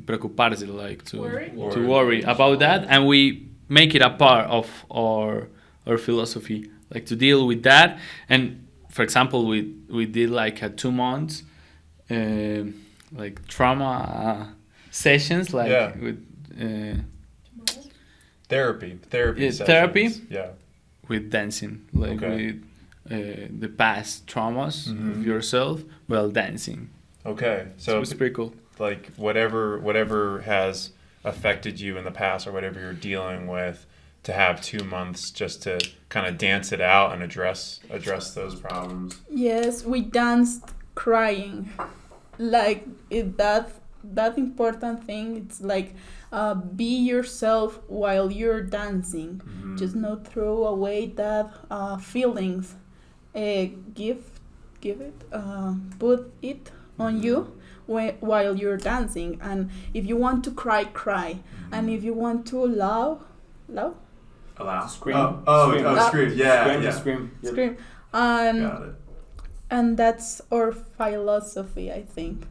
C: preocuparse, like to worry about that, and we make it a part of our philosophy, like to deal with that. And for example, we did like a 2 months like trauma sessions, like with
A: therapy sessions.
C: therapy
A: Yeah,
C: with dancing, like with the past traumas of yourself while dancing.
A: Okay, so
C: it's pretty cool.
A: Like whatever has affected you in the past or whatever you're dealing with, to have 2 months just to kind of dance it out and address those problems?
B: Yes, we danced crying. Like that important thing. It's like be yourself while you're dancing. Just not throw away that feelings. Give it. Put it on you while you're dancing. And if you want to cry, cry. And if you want to laugh.
A: Allow?
C: Scream.
A: Scream. Yeah.
C: Scream. Yep.
B: Scream.
A: Got it.
B: And that's our philosophy, I think.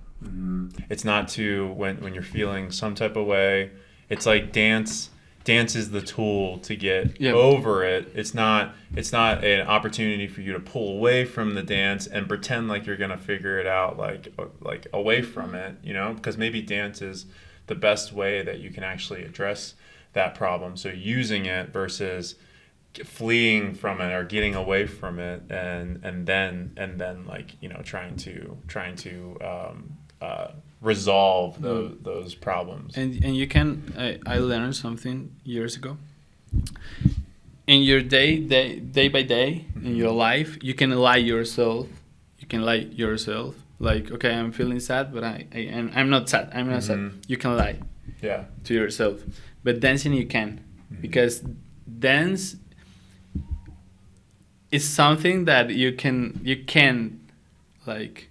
A: It's not to when you're feeling some type of way. It's like dance is the tool to get over it. It's not an opportunity for you to pull away from the dance and pretend like you're gonna figure it out like away from it, because maybe dance is the best way that you can actually address that problem. So using it versus fleeing from it or getting away from it, and then like trying to resolve those problems.
C: And you can I learned something years ago. In your day by day in your life, you can lie yourself. Like, okay, I'm feeling sad, but I'm not sad. I'm not sad. You can lie.
A: Yeah.
C: To yourself. But dancing you can, because dance is something that you can like,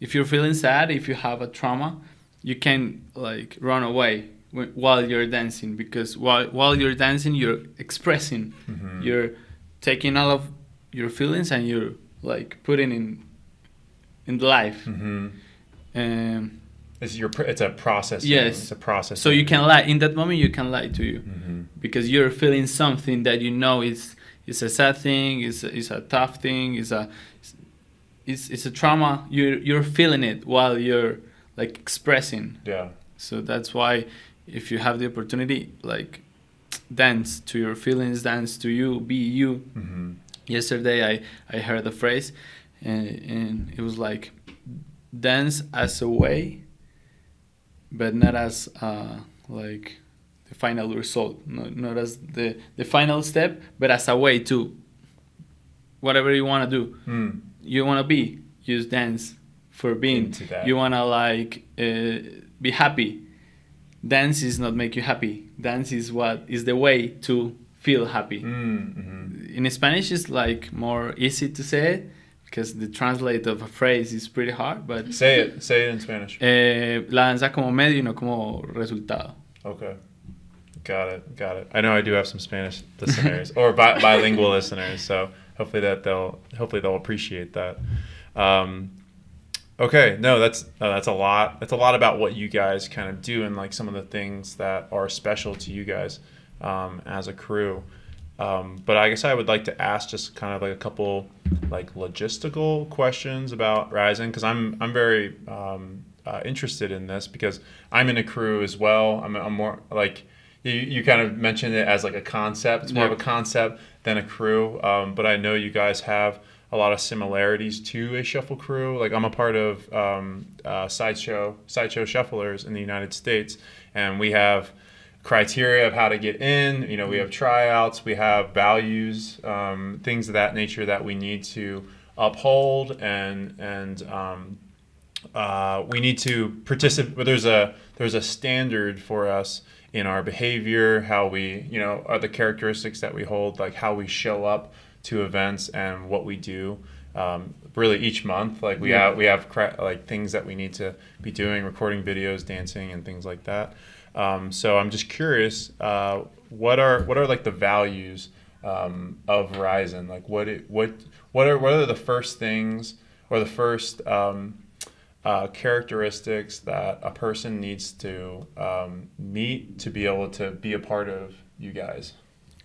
C: if you're feeling sad, if you have a trauma, you can like run away while you're dancing, because while you're dancing, you're expressing, you're taking all of your feelings and you're like putting in life.
A: It's a process.
C: Yes,
A: it's a process.
C: So you can lie in that moment. You can lie to you, because you're feeling something that is a sad thing, is a tough thing, is a trauma. You're feeling it while you're like expressing.
A: Yeah.
C: So that's why, if you have the opportunity, like, dance to your feelings, dance to you, be you. Yesterday I heard the phrase, and it was like, dance as a way, but not as like the final result, not as the final step, but as a way to whatever you want to do. You want to be, use dance for being. You want to like be happy. Dance is not make you happy. Dance is the way to feel happy. In Spanish it's like more easy to say it, because the translate of a phrase is pretty hard, but
A: say it in Spanish.
C: La danza como medio y no como resultado.
A: Okay, got it. I know I do have some Spanish listeners or bilingual listeners, so hopefully they'll appreciate that. Okay, no, that's a lot. That's a lot about what you guys kind of do and like some of the things that are special to you guys as a crew. But I guess I would like to ask just kind of like a couple like logistical questions about Rising, because I'm very interested in this, because I'm in a crew as well. I'm more like you kind of mentioned it as like a concept. It's more of a concept than a crew. But I know you guys have a lot of similarities to a shuffle crew. Like, I'm a part of sideshow shufflers in the United States, and we have criteria of how to get in. We have tryouts, we have values, things of that nature that we need to uphold, and we need to participate. But there's a standard for us in our behavior, how we are the characteristics that we hold, like how we show up to events and what we do. Really each month, like we have like things that we need to be doing, recording videos, dancing, and things like that. So I'm just curious, what are like the values of Ryzen? Like what are the first things or the first characteristics that a person needs to meet to be able to be a part of you guys?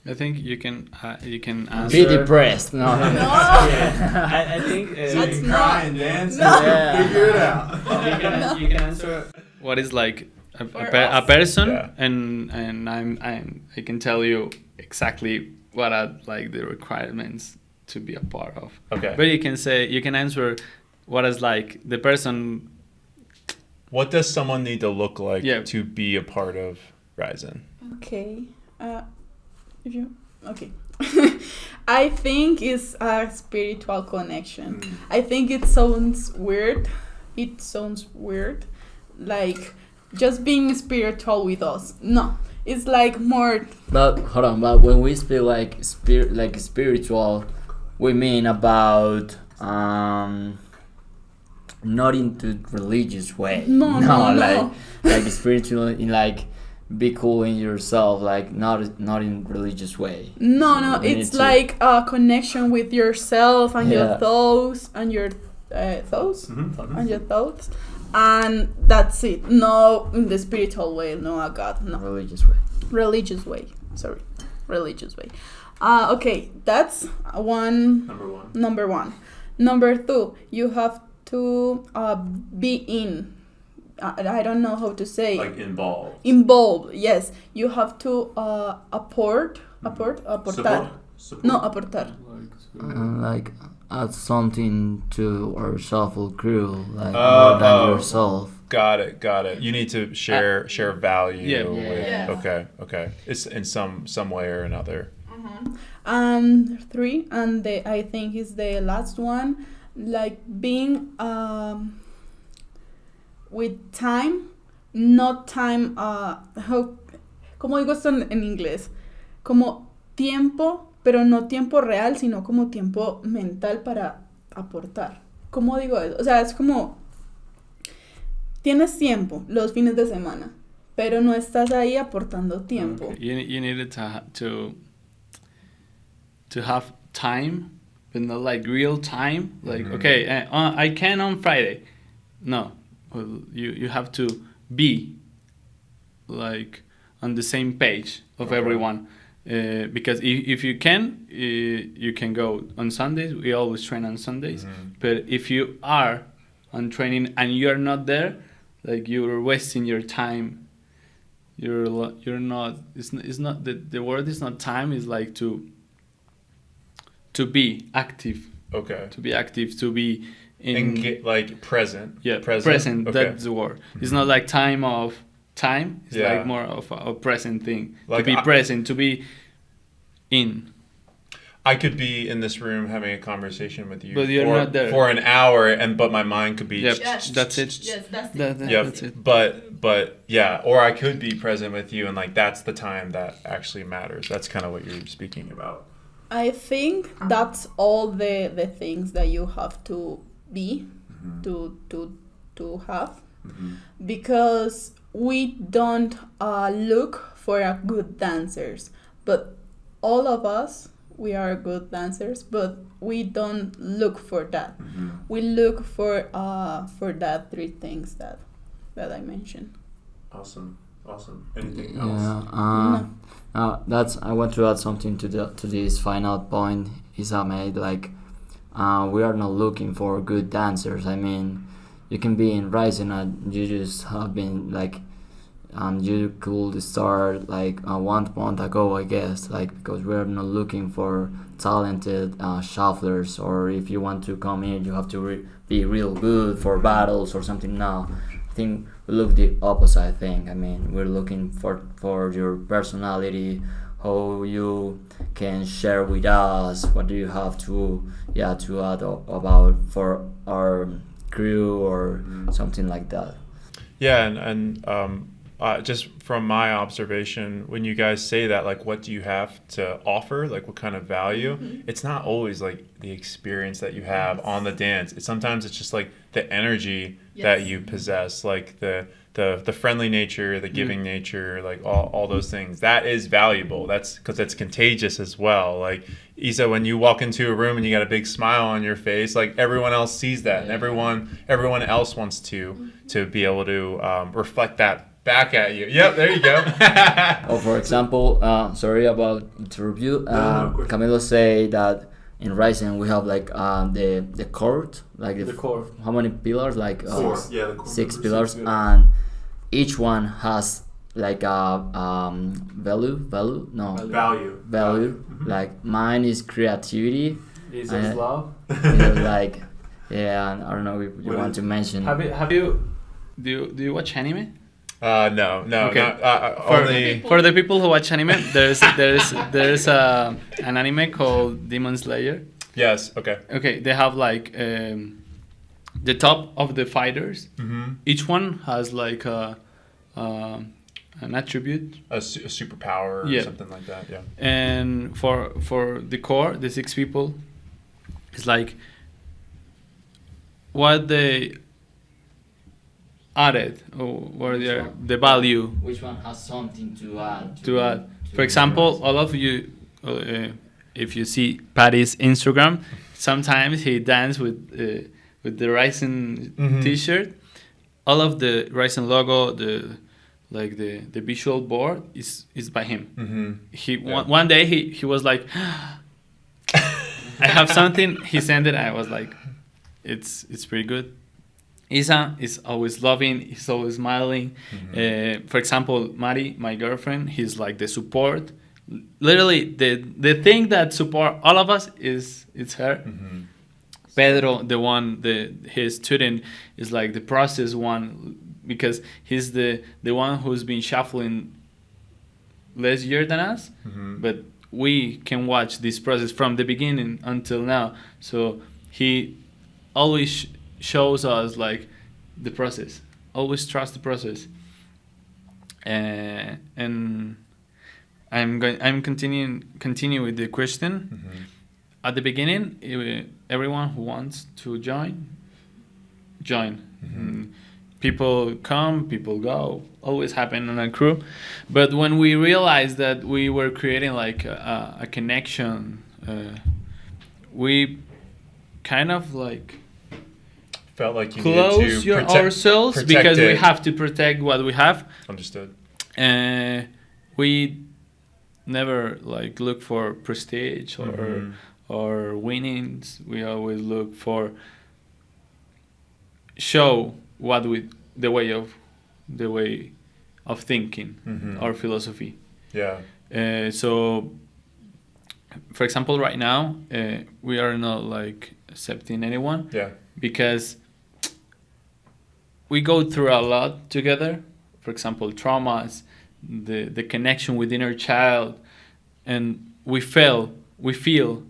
C: I think you can answer.
D: Be depressed. No.
C: I think
B: That's
A: cry and dance and figure it out.
C: You can answer what is like a person, and I can tell you exactly what are like the requirements to be a part of.
A: Okay.
C: But you can answer what is like the person.
A: What does someone need to look like to be a part of Ryzen?
B: Okay. If you okay. I think it's a spiritual connection. I think it sounds weird. Like just being spiritual with us. No, it's like more.
D: But hold on, but when we speak like spiritual, we mean about not into religious way.
B: No.
D: like spiritual in like be cool in yourself, like not in religious way.
B: No, it's like a connection with yourself and your thoughts and your thoughts and your thoughts, and that's it. No, in the spiritual way. No, a God. No.
D: Religious way.
B: Religious way. Sorry, religious way. Okay, that's one. Number one. Number two, you have to be in. I don't know how to say.
A: Like involved.
B: Involved, yes. You have to aportar.
A: Support.
B: No, aportar.
D: Like add something to our shuffle crew, like more than yourself.
A: Got it. You need to share value.
C: Yeah.
A: With, okay. It's in some way or another.
B: Three, and I think is the last one, like being with time, not time. ¿Cómo digo esto en inglés? Como tiempo, pero no tiempo real, sino como tiempo mental para aportar. ¿Cómo digo eso? O sea, es como tienes tiempo los fines de semana, pero no estás ahí aportando tiempo.
C: Okay. You needed to have time, but not like real time. Like okay, I can on Friday. No, you have to be like on the same page of everyone. Because if you can, you can go on Sundays. We always train on Sundays. But if you are on training and you're not there, like you're wasting your time. You're not. It's not the word is not time. It's like to be active.
A: Okay.
C: To be active. To be in
A: like present.
C: Yeah,
A: present. Okay.
C: That's the word. It's not like time. It's like more of a present thing.
A: Like
C: to be present. To be in.
A: I could be in this room having a conversation with you,
C: but you're not there
A: for an hour, but my mind could be.
C: Yep, that's it.
B: Yes, that's it.
C: That's it.
A: But yeah, or I could be present with you, and like that's the time that actually matters. That's kind of what you're speaking about.
B: I think that's all the things that you have to be to have, because we don't look for a good dancers, but all of us, we are good dancers, but we don't look for that. We look for that three things that I mentioned.
A: Awesome. Anything else?
D: I want to add something to this final point Isa made. Like, we are not looking for good dancers. I mean, you can be in Rising and you just have been like, you could start like 1 month ago, I guess. Like, because we are not looking for talented shufflers, or if you want to come in, you have to be real good for battles or something. No, I think we look the opposite thing. I mean, we're looking for your personality, how you can share with us, what do you have to add about for our crew or something like that.
A: Yeah, and just from my observation, when you guys say that, like, what do you have to offer? Like, what kind of value? It's not always like the experience that you have on the dance. Sometimes it's just like the energy that you possess, like the friendly nature, the giving nature, like all those things. That is valuable. That's because it's contagious as well. Like, Isa, when you walk into a room and you got a big smile on your face, like everyone else sees that, and everyone else wants to be able to reflect that back at you. Yep, there you go.
D: Or for example, sorry about interview. Camilo say that in Rising we have like the court, like the
C: core.
D: How many pillars? Like
A: Six. Yeah, the core
D: 6
A: members,
D: pillars,
A: 6,
D: and each one has like a value. Like mine is creativity.
C: Isa's love.
D: Like I don't know if you want to mention.
C: Have you do you watch anime?
A: No,
C: Okay.
A: not
C: For,
A: only.
C: for the people who watch anime, there's an anime called Demon Slayer.
A: Yes. Okay.
C: Okay, they have like the top of the fighters.
A: Mm-hmm.
C: Each one has like an attribute,
A: A superpower or
C: Yeah.
A: something like that. Yeah.
C: and for the core, the 6 people, it's like what they added or what the value
D: Which one has something to add?
C: to add. For example, all of you, if you see Patty's Instagram, sometimes he dances with the Ryzen
A: Mhm.
C: T-shirt. All of the Ryzen logo, the visual board is by him.
A: Mm-hmm.
C: He
A: Yeah.
C: one day he was like, I have something. He sent it. I was like, it's pretty good. Isa is always loving. He's always smiling.
A: Mm-hmm.
C: For example, Mari, my girlfriend, he's like the support. Literally, the thing that support all of us it's her.
A: Mm-hmm.
C: Pedro, his student, is like the process one because he's the one who's been shuffling less year than us,
A: Mm-hmm.
C: but we can watch this process from the beginning until now. So he always shows us like the process. Always trust the process. And I'm continue with the question.
A: Mm-hmm.
C: At the beginning, everyone who wants to join.
A: Mm-hmm.
C: People come, people go. Always happen on a crew. But when we realized that we were creating like a connection, we kind of like
A: Felt like you
C: close
A: needed to
C: ourselves
A: protect
C: because we
A: it.
C: have to protect what we have.
A: Understood.
C: We never like look for prestige
A: Mhm.
C: or winnings. We always look for show what we the way of thinking,
A: Mhm.
C: our philosophy.
A: Yeah.
C: So, for example, right now we are not like accepting anyone
A: Yeah.
C: because we go through a lot together. For example, traumas, the connection with inner child, and we feel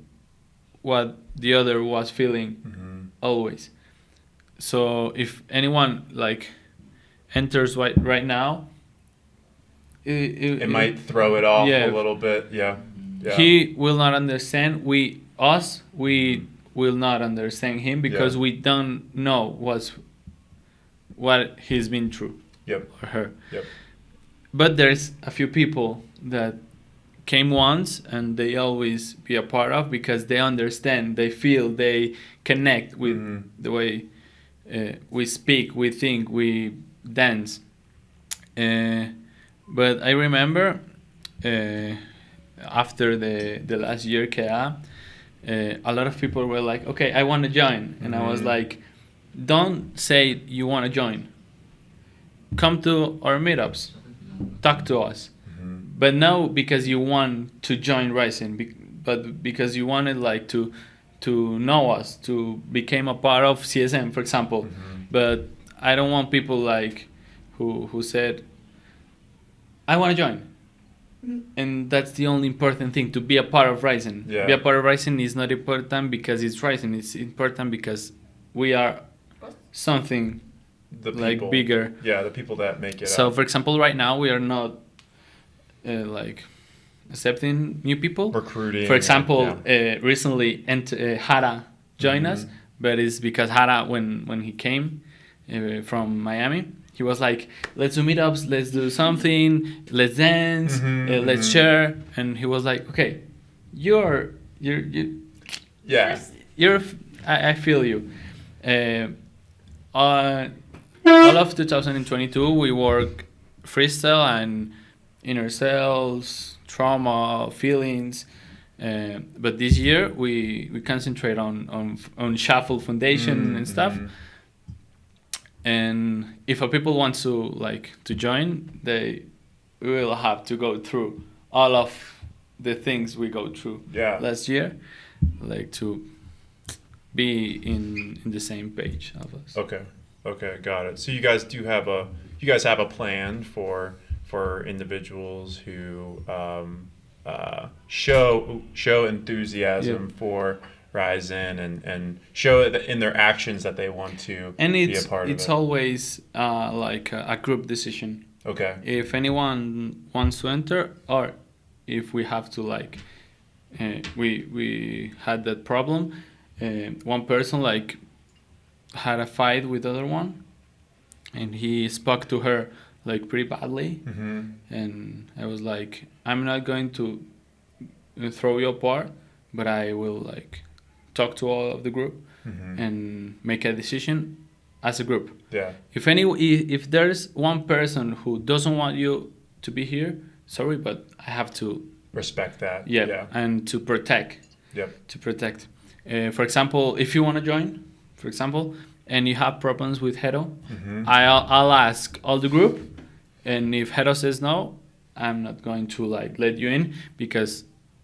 C: what the other was feeling
A: Mm-hmm.
C: always. So if anyone like enters right now,
A: It might throw it off
C: Yeah.
A: a little bit. Yeah. Yeah.
C: he will not understand. We will not understand him because
A: Yeah.
C: we don't know what he's been through
A: Yep.
C: or her.
A: Yep.
C: But there's a few people that came once and they always be a part of because they understand, they feel, they connect with
A: Mhm.
C: the way we speak, we think, we dance. But I remember after the last year KA, a lot of people were like, okay, I want to join. And I was
A: Mhm.
C: like, don't say you want to join. Come to our meetups, talk to us.
A: Mhm.
C: But no, because you want to join Rising, but because you wanted like to know us, to become a part of CSM, for example.
A: Mhm.
C: But I don't want people like who said, I want to join. And that's the only important thing, to be a part of Rising.
A: Yeah.
C: Be a part of Rising is not important because it's Rising. It's important because we are something
A: The
C: like
A: people.
C: bigger.
A: Yeah, the people that make it
C: So,
A: up.
C: for example, right now we are not like accepting new people.
A: Recruiting.
C: For example,
A: yeah.
C: recently Hara joined us,
A: Mhm.
C: but it's because Hara, when he came from Miami, he was like, let's do meetups, let's do something, let's dance,
A: Mhm,
C: let's
A: mhm.
C: share. And he was like, okay, you're
A: Yeah.
C: I feel you. All of 2022, we work freestyle and inner selves, trauma, feelings. But this year we concentrate on shuffle foundation and stuff.
A: Mhm.
C: And if a people want to join, they will have to go through all of the things we go through
A: Yeah.
C: last year, like to be in the same page of us.
A: Okay. Okay, got it. So you guys do have a you guys have a plan for individuals who show enthusiasm for Ryzen and show it in their actions that they want to be a part of it.
C: It's always like a group decision.
A: Okay.
C: If anyone wants to enter, or if we have to like, we had that problem. One person like had a fight with other one, and he spoke to her like pretty badly, and I was like, I'm not going to throw you apart, but I will like talk to all of the group and make a decision as a group.
A: Yeah.
C: If there's one person who doesn't want you to be here, sorry, but I have to
A: respect that.
C: yeah. And to protect.
A: Yep.
C: To protect. For example, if you want to join, for example, and you have problems with Gero, I'll ask all the group, and if Gero says no, I'm not going to like let you in because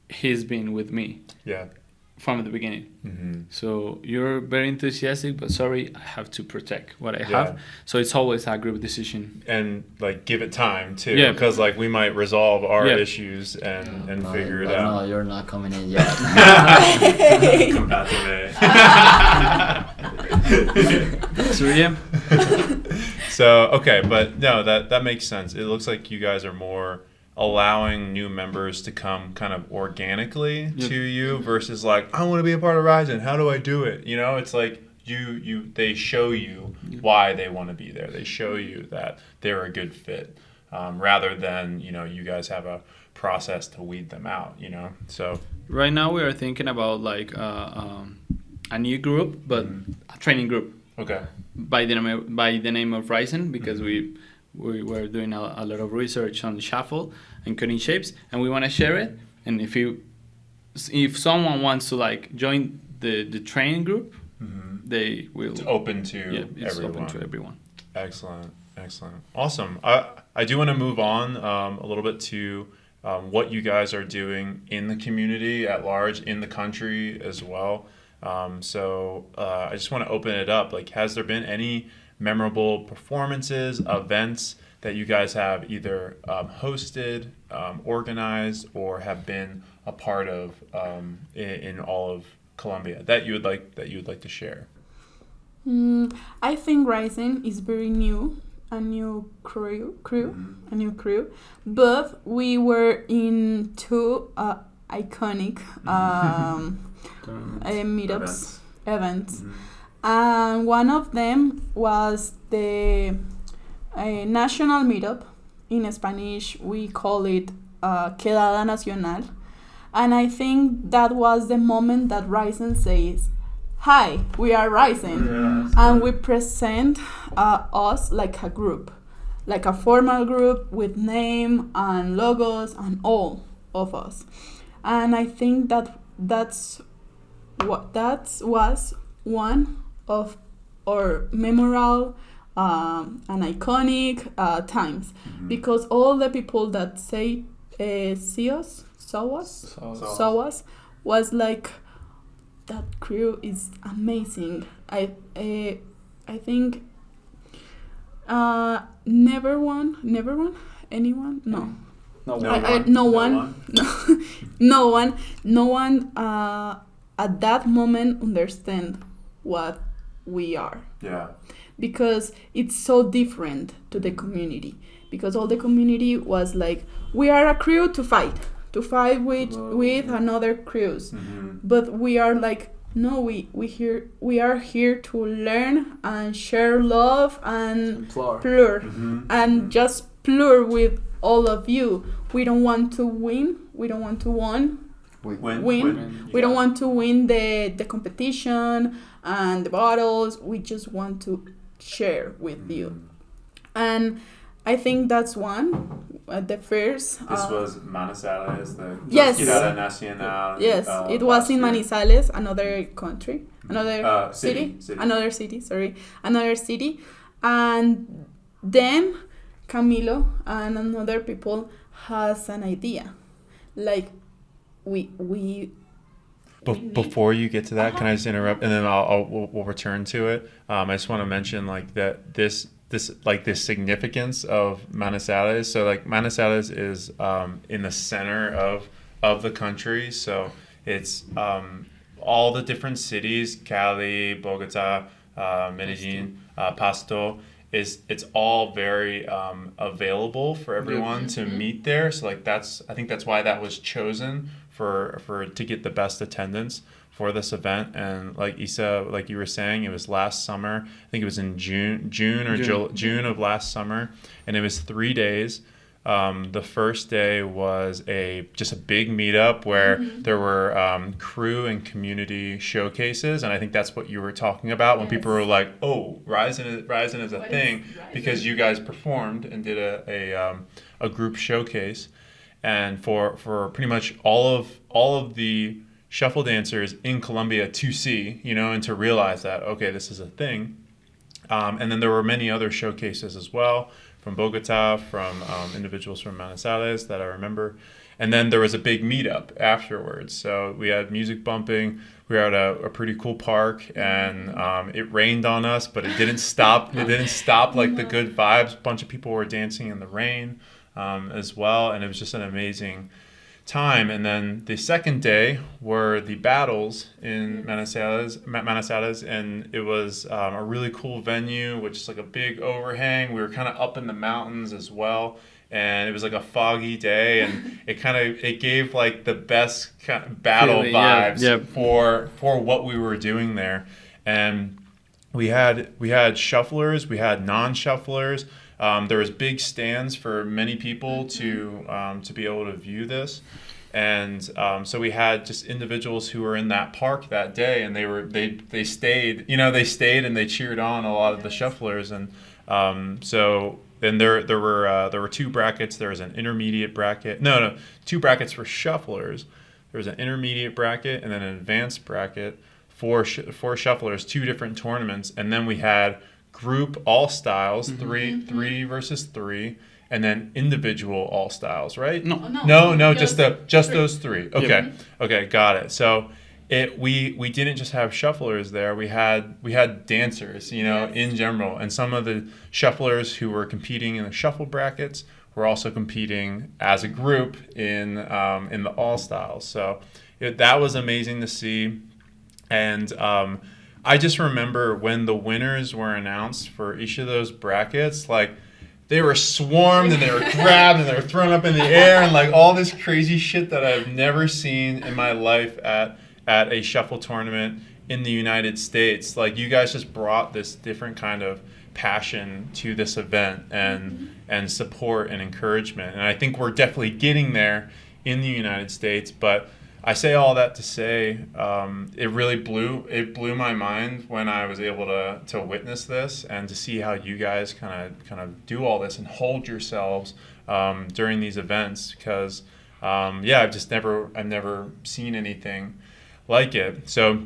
C: he's been with me.
A: Yeah.
C: From the beginning. So you're very enthusiastic, but sorry, I have to protect what I have. So it's always a group decision.
A: And like give it time too,
C: Yeah.
A: because like we might resolve our issues and figure it out.
D: No, you're not coming in yet.
A: So okay, but no, that makes sense. It looks like you guys are more allowing new members to come kind of organically to you versus like, I want to be a part of Ryzen. How do I do it? You know, it's like they show you why they want to be there. They show you that they're a good fit, rather than, you know, you guys have a process to weed them out, you know? So
C: right now we are thinking about like a new group, but a training group.
A: Okay.
C: By the name of Ryzen, because we were doing a lot of research on shuffle and cutting shapes, and we want to share it. And if someone wants to like join the training group, they will.
A: It's open to
C: it's
A: everyone.
C: open to everyone.
A: Excellent. Awesome. I do want to move on a little bit to what you guys are doing in the community at large, in the country as well. So I just want to open it up. Like, has there been any memorable performances, events that you guys have either hosted, organized, or have been a part of in all of Colombia that you would like to share?
B: I think Ryzen is very new, a new crew, but we were in two iconic meetups, events. And one of them was the national meetup. In Spanish, we call it Quedada Nacional. And I think that was the moment that Ryzen says, hi, we are Ryzen. And we present us like a group, like a formal group with name and logos and all of us. And I think that was one of our memorable and iconic times, because all the people that saw us was like, that crew is amazing. I think never one anyone no one at that moment understand what we are.
A: Yeah.
B: Because it's so different to the community. Because all the community was like, we are a crew to fight with another crews. But we are like, no, we are here to learn and share love and plur. And just plur with all of you. We don't want to win. We don't want to win. We don't want to win the competition and the battles. We just want to share with you. And I think that's one. The first.
A: This was Manizales, the
B: yes.
A: Quedada Nacional.
B: Yes, it was in Manizales, another country, another city. Another city, and then Camilo and another people has an idea, like we.
A: Before you get to that, can I just interrupt, and then we'll return to it. I just want to mention like that this this significance of Manizales. So like Manizales is in the center of the country. So it's all the different cities, Cali, Bogota, Medellin, Pasto. It's all very available for everyone to meet there. So like I think that's why that was chosen for to get the best attendance for this event. And like Isa, like you were saying, it was last summer. I think it was in June of last summer, and it was 3 days. The first day was just a big meetup where there were crew and community showcases, and I think that's what you were talking about when people were like, "Oh, Ryzen is a thing," because you guys performed and did a group showcase, and for pretty much all of the shuffle dancers in Colombia to see, and to realize that, okay, this is a thing. And then there were many other showcases as well from Bogota, from individuals from Manizales that I remember. And then there was a big meetup afterwards. So we had music bumping. We were at a pretty cool park, and it rained on us, but it didn't stop. It didn't stop like the good vibes. A bunch of people were dancing in the rain as well, and it was just an amazing time. And then the second day were the battles in Manizales, and it was a really cool venue, which is like a big overhang. We were kind of up in the mountains as well, and it was like a foggy day, and it gave like the best kind of battle vibes for what we were doing there. And we had shufflers, we had non-shufflers. There was big stands for many people to be able to view this, and so we had just individuals who were in that park that day, and they stayed, and they cheered on a lot of the shufflers, and so then there were two brackets. There was an intermediate bracket. No, two brackets for shufflers. There was an intermediate bracket and then an advanced bracket for shufflers. Two different tournaments, and then we had group all styles, three versus three, and then individual all styles, right? No, just those three. Okay, okay, got it. So we didn't just have shufflers there. We had dancers, in general, and some of the shufflers who were competing in the shuffle brackets were also competing as a group in the all styles. So that was amazing to see, and I just remember when the winners were announced for each of those brackets, like they were swarmed and they were grabbed and they were thrown up in the air and like all this crazy shit that I've never seen in my life at a shuffle tournament in the United States. Like you guys just brought this different kind of passion to this event and support and encouragement. And I think we're definitely getting there in the United States, but I say all that to say it really blew my mind when I was able to witness this and to see how you guys kind of do all this and hold yourselves during these events, because I've never seen anything like it. So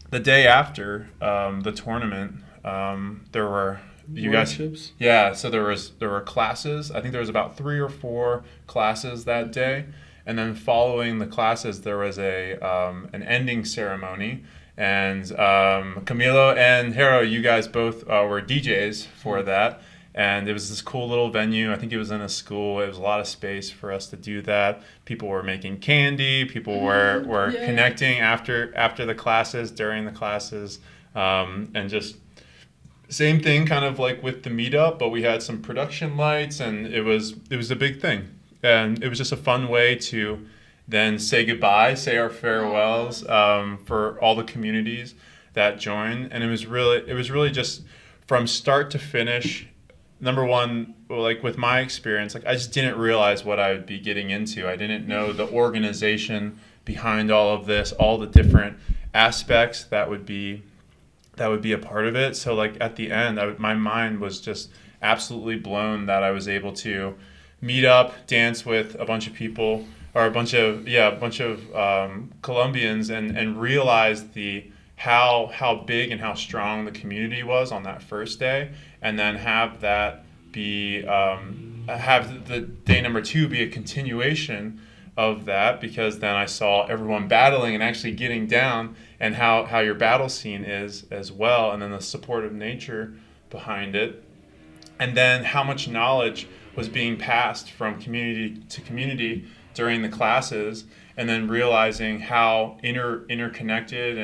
A: the day after the tournament, there were
C: workshops.
A: So there were classes. I think there was about 3 or 4 classes that day. And then following the classes, there was an ending ceremony, and Camilo and Gero, you guys both were DJs for that, and it was this cool little venue. I think it was in a school. It was a lot of space for us to do that. People were making candy. People were connecting after the classes, during the classes, and just same thing, kind of like with the meetup, but we had some production lights, and it was a big thing. And it was just a fun way to then say goodbye, say our farewells for all the communities that joined. And it was really just from start to finish. Number one, like with my experience, like I just didn't realize what I would be getting into. I didn't know the organization behind all of this, all the different aspects that would be a part of it. So like at the end, my mind was just absolutely blown that I was able to meet up, dance with a bunch of people, or a bunch of Colombians, and realize how big and how strong the community was on that first day, and then have that be have the day number 2 be a continuation of that, because then I saw everyone battling and actually getting down, and how your battle scene is as well, and then the supportive nature behind it. and then how much knowledge was being passed from community to community during the classes, and then realizing how interconnected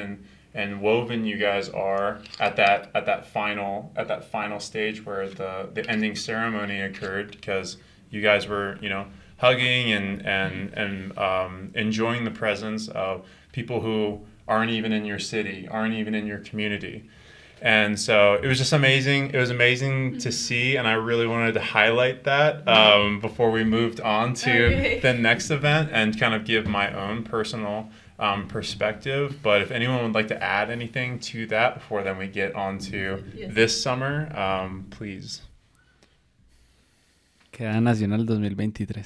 A: and woven you guys are at that final stage where the ending ceremony occurred, because you guys were, you know, hugging and enjoying the presence of people who aren't even in your city, aren't even in your community. And so it was just amazing. It was amazing to see, and I really wanted to highlight that before we moved on to the next event and kind of give my own personal perspective. But if anyone would like to add anything to that before then we get on to this summer, please.
C: Queda Nacional 2023.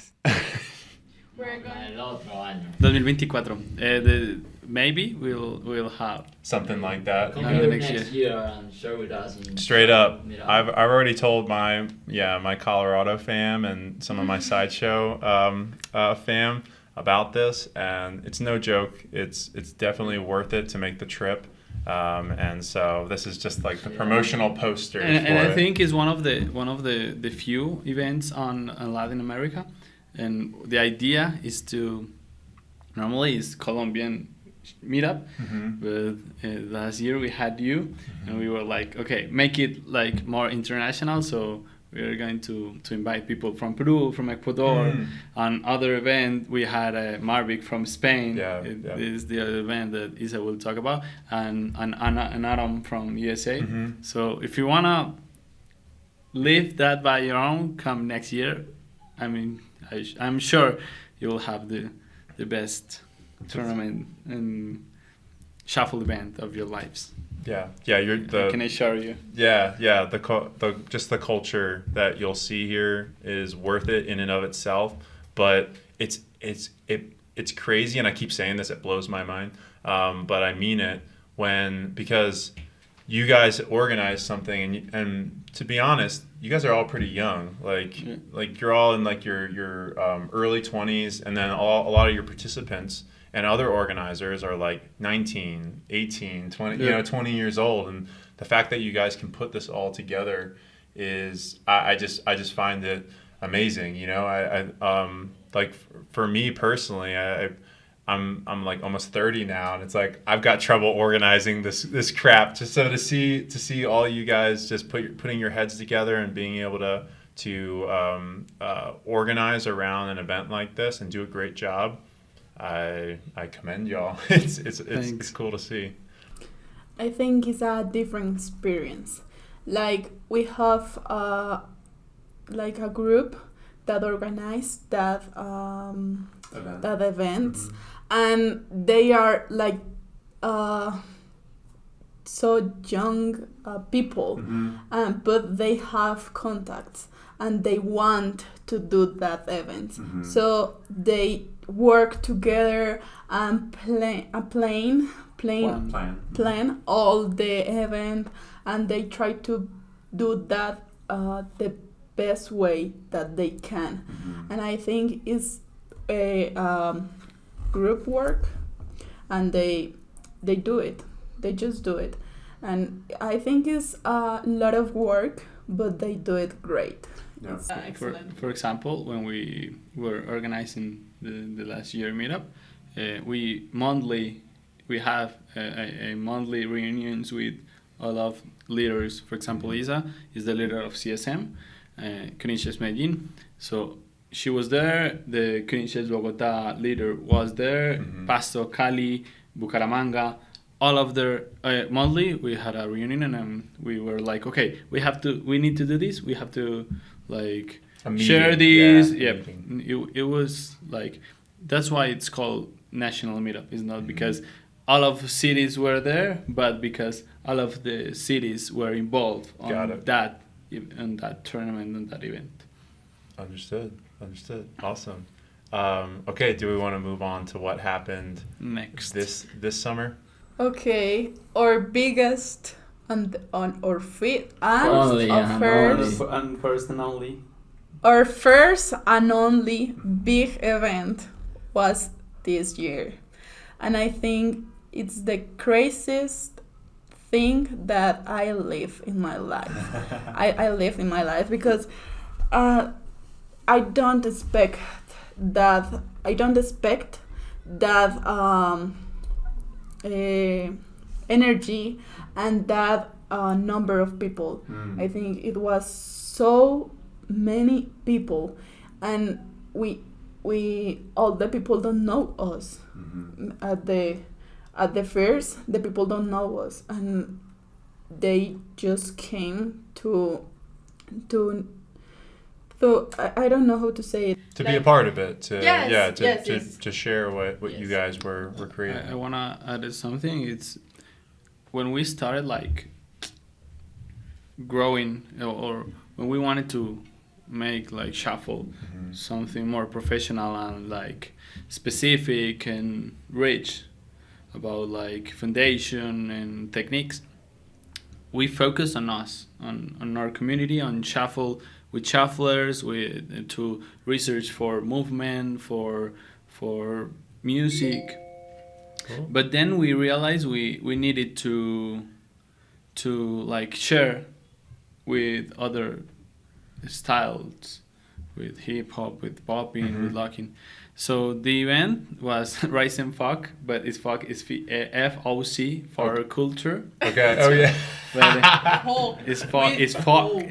B: We're going.
D: El otro año.
C: 2024. Maybe we'll have
A: Something like that.
D: Come
C: And
D: here
C: the next
D: next year and share with us.
A: Straight up.
D: Meet up.
A: I've already told my Colorado fam and some of my sideshow fam about this, and it's no joke. It's definitely worth it to make the trip. And so this is just like the promotional poster.
C: and I think it's one of the few events on Latin America, and the idea is to normally it's Colombian meetup, but last year we had you, and we were like, okay, make it like more international, so we are going to invite people from Peru, from Ecuador. On other event we had Marvic from Spain. This is the other event that Isa will talk about, and Adam from USA. So if you wanna live that by your own, come next year. I mean, I'm sure you will have the best tournament and shuffle event of your lives.
A: You're the.
C: Can I assure you?
A: The just the culture that you'll see here is worth it in and of itself. But it's crazy, and I keep saying this, it blows my mind. But I mean it because you guys organize something, and to be honest, you guys are all pretty young. Like you're all in like your early 20s, and then a lot of your participants and other organizers are like 19, 18, 20, 20 years old. And the fact that you guys can put this all together is, I just find it amazing. You know, I like for me personally, I'm like almost 30 now, and it's like I've got trouble organizing this crap. Just so to see all you guys just putting your heads together and being able to organize around an event like this and do a great job. I commend y'all. It's cool to see.
B: I think it's a different experience. Like we have like a group that organized that events, and they are like so young people, but they have contacts and they want to do that event. So they work together and plan all the event, and they try to do that the best way that they can. And I think it's a group work, and they do it. They just do it, and I think it's a lot of work, but they do it great.
A: Yeah.
B: It's excellent.
C: For example, when we were organizing the last year meetup, we have a monthly reunions with all of leaders. For example, Isa is the leader of CSM, Corinthians Medellin. So she was there. The Corinthians Bogota leader was there. Pasto, Cali, Bucaramanga. All of their monthly, we had a reunion, and we were like, okay, we need to do this. We have to like share these. It was like, that's why it's called national meetup. It's not because all of cities were there, but because all of the cities were involved on that tournament and that event.
A: Understood. Awesome. Okay, do we want to move on to what happened
C: next
A: this summer?
B: Okay, our biggest and on our feet and
D: Only,
B: our
D: and
B: first
D: only.
C: and first and only.
B: our first and only big event was this year, and I think it's the craziest think that I live in my life. I live in my life because I don't expect that. I don't expect that energy and that number of people. I think it was so many people, and we all the people don't know us. At the first, the people don't know us, and they just came to I don't know how to say it.
A: To be a part of it,
B: Yes,
A: to share what you guys were creating.
C: I wanna add something. It's when we started like growing, or when we wanted to make like shuffle something more professional and like specific and rich about like foundation and techniques, we focus on us, on our community, on shuffle with shufflers, with to research for movement, for music.
A: Cool.
C: But then we realized we needed to like share with other styles, with hip hop, with popping, with locking. So the event was Rise and Folk, but it's Folk is FOC for culture.
A: Okay. Oh yeah.
C: But it's Folk. It's Folk.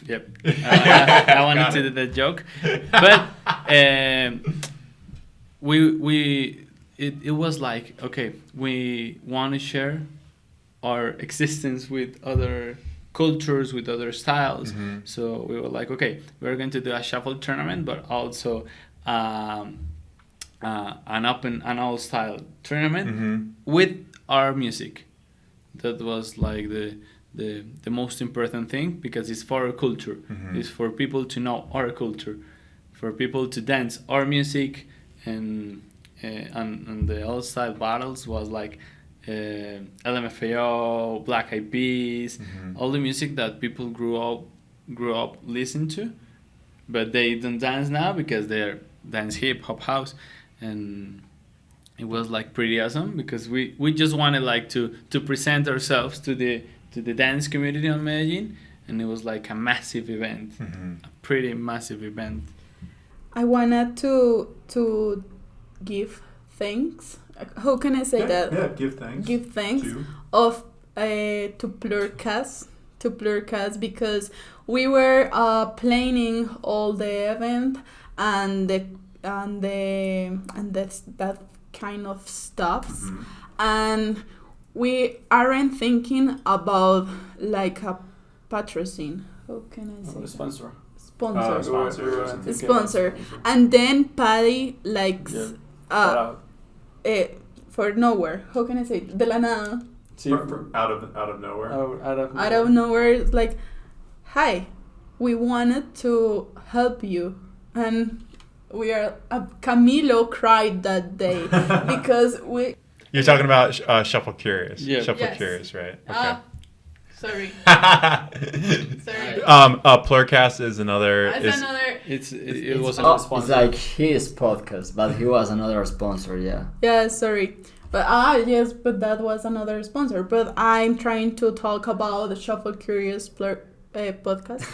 C: Yep. I wanted to do that joke, but it was like, okay, we want to share our existence with other cultures, with other styles. So we were like, okay, we're going to do a shuffle tournament, but also an all style tournament with our music. That was like the most important thing, because it's for our culture. It's for people to know our culture, for people to dance our music, and the all style battles was like LMFAO, Black Eyed Peas, all the music that people grew up listening to, but they don't dance now because they're dance hip hop house. And it was like pretty awesome, because we just wanted like to present ourselves to the dance community on Medellin, and it was like a massive event, a pretty massive event.
B: I wanted to give thanks. How can I say that?
A: Yeah, give thanks.
B: Give thanks of to Plurcast, because we were planning all the event and that kind of stuff, and we aren't thinking about like a patrocine. How can I say?
C: Sponsor.
B: Sponsor. And then Paddy likes for nowhere. How can I say? De la nada.
A: Out of nowhere.
B: Out of nowhere, it's like, hi, we wanted to help you, and we are. Camilo cried that day because we.
A: You're talking about Shuffle Curious.
C: Yeah.
A: Shuffle Curious, right? Okay.
B: Sorry.
A: Plurcast is another.
C: It was another sponsor.
D: It's like his podcast, but he was another sponsor. Yeah.
B: Yeah, sorry. But yes, but that was another sponsor. But I'm trying to talk about the Shuffle Curious podcast.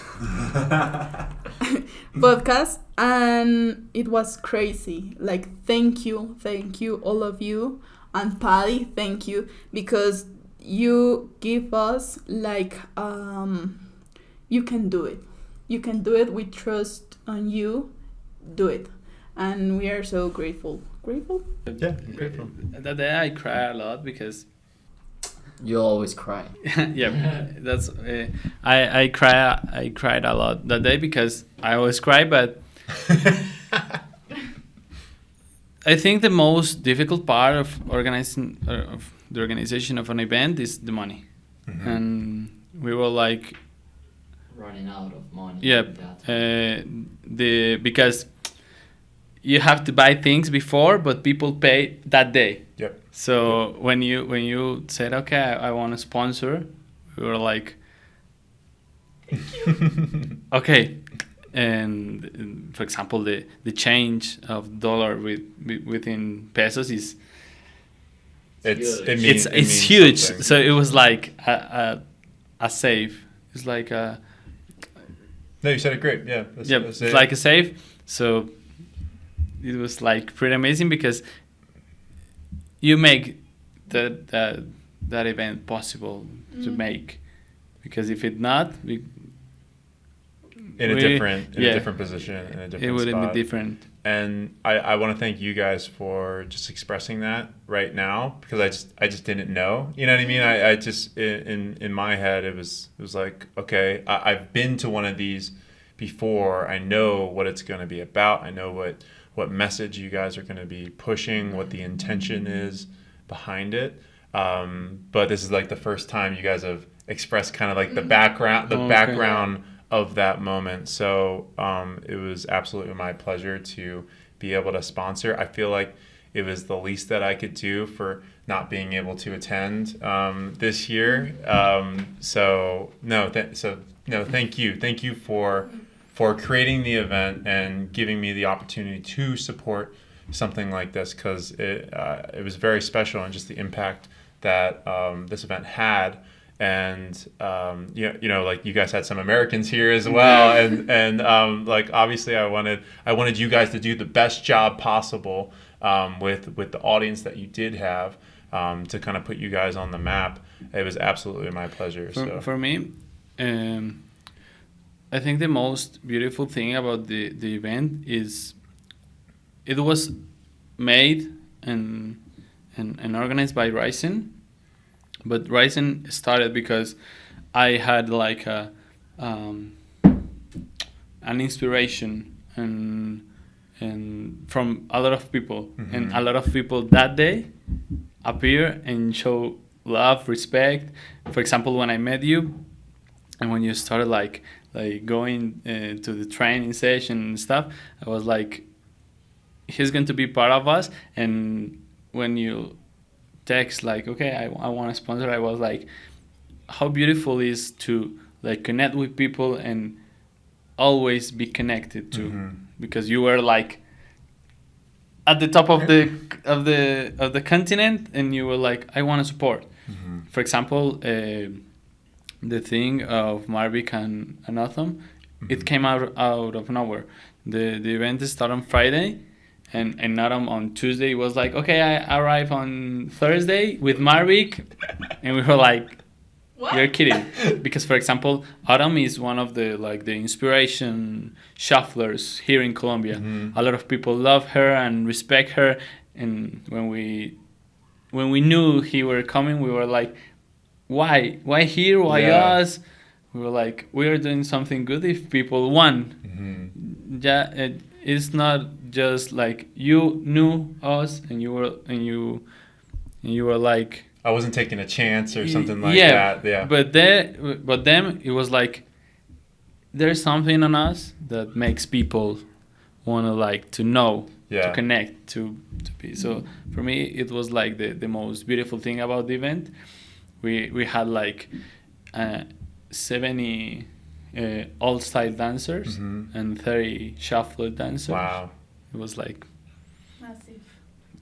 B: Podcast, and it was crazy. Like, thank you, all of you, and Paddy, thank you, because you give us like you can do it. We trust on you. Do it, and we are so grateful.
A: Yeah, grateful.
C: That day I cried a lot because
D: you always cry.
C: Yeah, that's I cried a lot that day because I always cry, but I think the most difficult part of organizing of the organization of an event is the money, and we were like
D: running out of money.
C: Yeah, because you have to buy things before, but people pay that day.
A: Yep.
C: So when you said, okay, I want to sponsor, we were like, thank you. Okay, and for example, the change of dollar within pesos is
A: it
C: it's
A: means
C: huge.
A: something.
C: So it was like a save. It's like a
A: No, you said it great. Yeah,
C: it's like a save. So it was like pretty amazing because you make that event possible to make. Because if it not,
A: in a different position, in a different
C: it wouldn't
A: spot.
C: be different.
A: And I want to thank you guys for just expressing that right now, because I just didn't know. You know what I mean? I just in my head it was like, okay, I've been to one of these before. I know what it's going to be about. I know what message you guys are going to be pushing, what the intention is behind it. But this is like the first time you guys have expressed kind of like the background of that moment. So it was absolutely my pleasure to be able to sponsor. I feel like it was the least that I could do for not being able to attend this year. Thank you for creating the event and giving me the opportunity to support something like this, because it was very special, and just the impact that this event had. And like you guys had some Americans here as well, and like obviously I wanted you guys to do the best job possible with the audience that you did have, to kind of put you guys on the map. It was absolutely my pleasure.
C: For me, I think the most beautiful thing about the event is it was made and organized by Ryzen. But Ryzen started because I had like an inspiration and from a lot of people, and a lot of people that day appear and show love, respect. For example, when I met you, and when you started like going to the training session and stuff, I was like, he's going to be part of us. And when you text like, okay, I want to sponsor, I was like, how beautiful it is to like connect with people and always be connected to, because you were like at the top of the continent, and you were like, I want to support. For example, the thing of Marvik and Autumn, it came out of nowhere. The event started on Friday. And Autumn on Tuesday was like, okay, I arrive on Thursday with Marvik. And we were like, what? You're kidding. Because, for example, Autumn is one of the inspiration shufflers here in Colombia. A lot of people love her and respect her. And when we knew he were coming, we were like, why here? Why us? We were like, we are doing something good if people want. It's not just like you knew us and you were like,
A: I wasn't taking a chance or something like that. Yeah.
C: But them, it was like, there's something on us that makes people want to like to know, to connect, to be. So for me, it was like the most beautiful thing about the event. We had like 70 old-style dancers and 30 shuffler dancers.
A: Wow.
C: It was like
B: massive.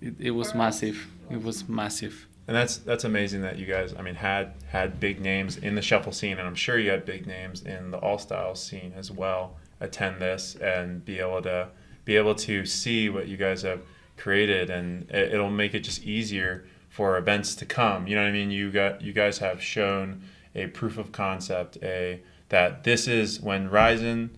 C: It was massive. It was massive.
A: And that's amazing that you guys, I mean, had big names in the shuffle scene, and I'm sure you had big names in the all-style scene as well, attend this and be able to see what you guys have created, and it'll make it just easier for events to come. You know what I mean? You guys have shown a proof of concept, that this is when Ryzen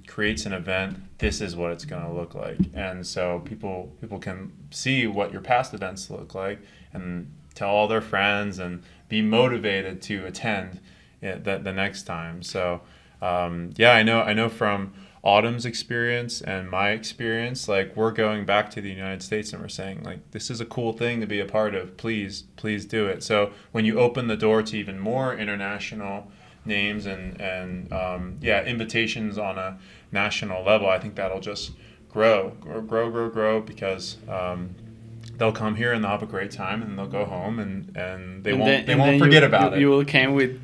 A: creates an event, this is what it's going to look like. And so people can see what your past events look like and tell all their friends and be motivated to attend the next time. So I know from Autumn's experience and my experience, like, we're going back to the United States and we're saying, like, this is a cool thing to be a part of. Please do it. So when you open the door to even more international names and invitations on a national level, I think that'll just grow because they'll come here and they'll have a great time and they'll go home and they won't forget about it.
C: You will come with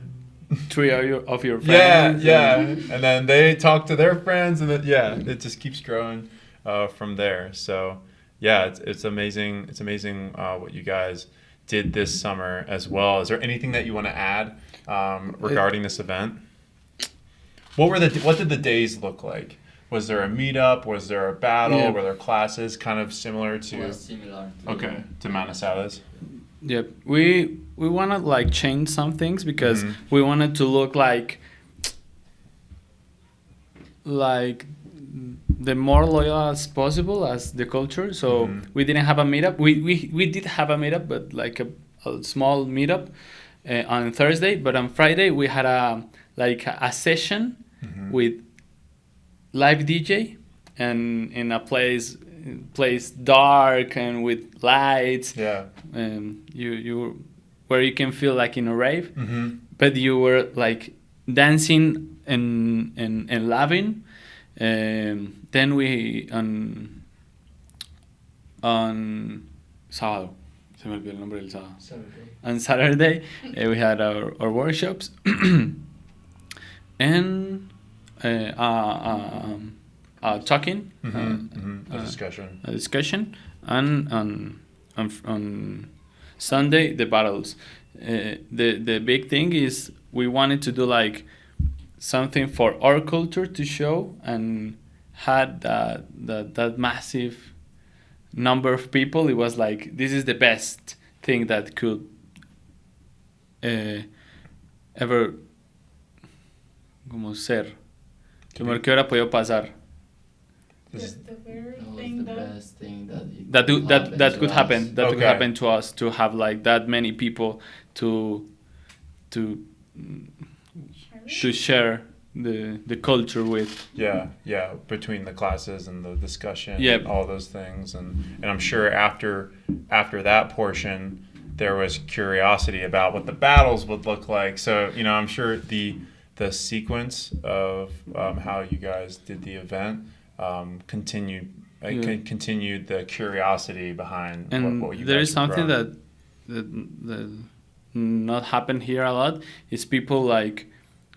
C: 3 of your friends.
A: And then they talk to their friends, and then it just keeps growing from there. So yeah, it's amazing. It's amazing what you guys did this summer as well. Is there anything that you want to add regarding this event? What did the days look like? Was there a meetup? Was there a battle?
C: Yeah.
A: Were there classes kind of similar to?
D: Was similar to
A: To Manizales?
C: Yep, we want to like change some things because we wanted to look like the more loyal as possible as the culture. So we didn't have a meetup. We did have a meetup, but like a small meetup on Thursday. But on Friday we had a session with live DJ and in a place dark and with lights.
A: Yeah.
C: You where you can feel like in a rave, but you were like dancing and laughing. Then we on sábado, se me olvidó el nombre del sábado. On Saturday we had our workshops and talking,
A: A discussion.
C: a discussion, and on Sunday the battles. The big thing is we wanted to do like something for our culture to show, and had that massive number of people. It was like, this is the best thing that could ever como ser, como que ahora puede pasar.
B: The very
D: That was
B: thing
D: the
B: that
D: best thing
C: That could happen. That could
A: Okay.
C: happen to us, to have like that many people to share the culture with.
A: Yeah, between the classes and the discussion,
C: Yep.
A: and all those things, and I'm sure after that portion, there was curiosity about what the battles would look like. So I'm sure the sequence of how you guys did the event continued the curiosity behind
C: And
A: what you
C: there
A: guys
C: is something
A: brought.
C: that not happen here a lot, is people like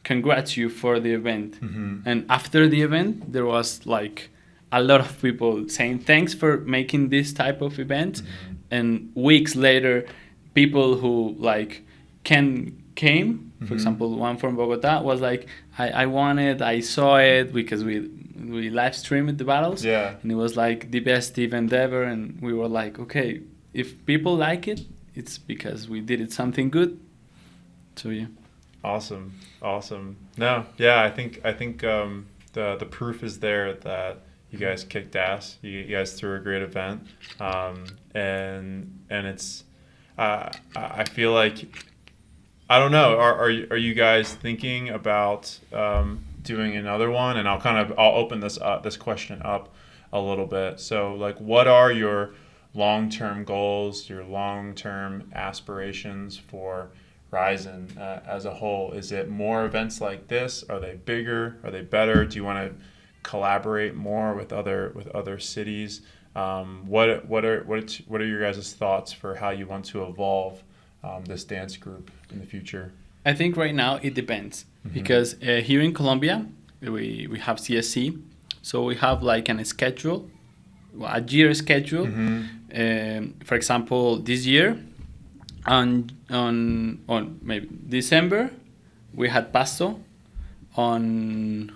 C: congrats you for the event, and after the event there was like a lot of people saying thanks for making this type of event, and weeks later people who like came, for example, one from Bogota was like, I saw it because we live streamed the battles, and it was like the best event ever, and we were like, okay, if people like it, it's because we did it something good. So yeah.
A: Awesome. No, yeah, I think the proof is there that you guys kicked ass. You guys threw a great event, and it's I feel like, I don't know. Are you guys thinking about doing another one? And I'll open this question up a little bit. So like, what are your long-term goals, your long-term aspirations for Ryzen as a whole? Is it more events like this? Are they bigger? Are they better? Do you want to collaborate more with other cities? What are your guys' thoughts for how you want to evolve this dance group in the future?
C: I think right now it depends, because here in Colombia we have CSC, so we have like a year schedule. For example, this year on maybe December we had Pasto. On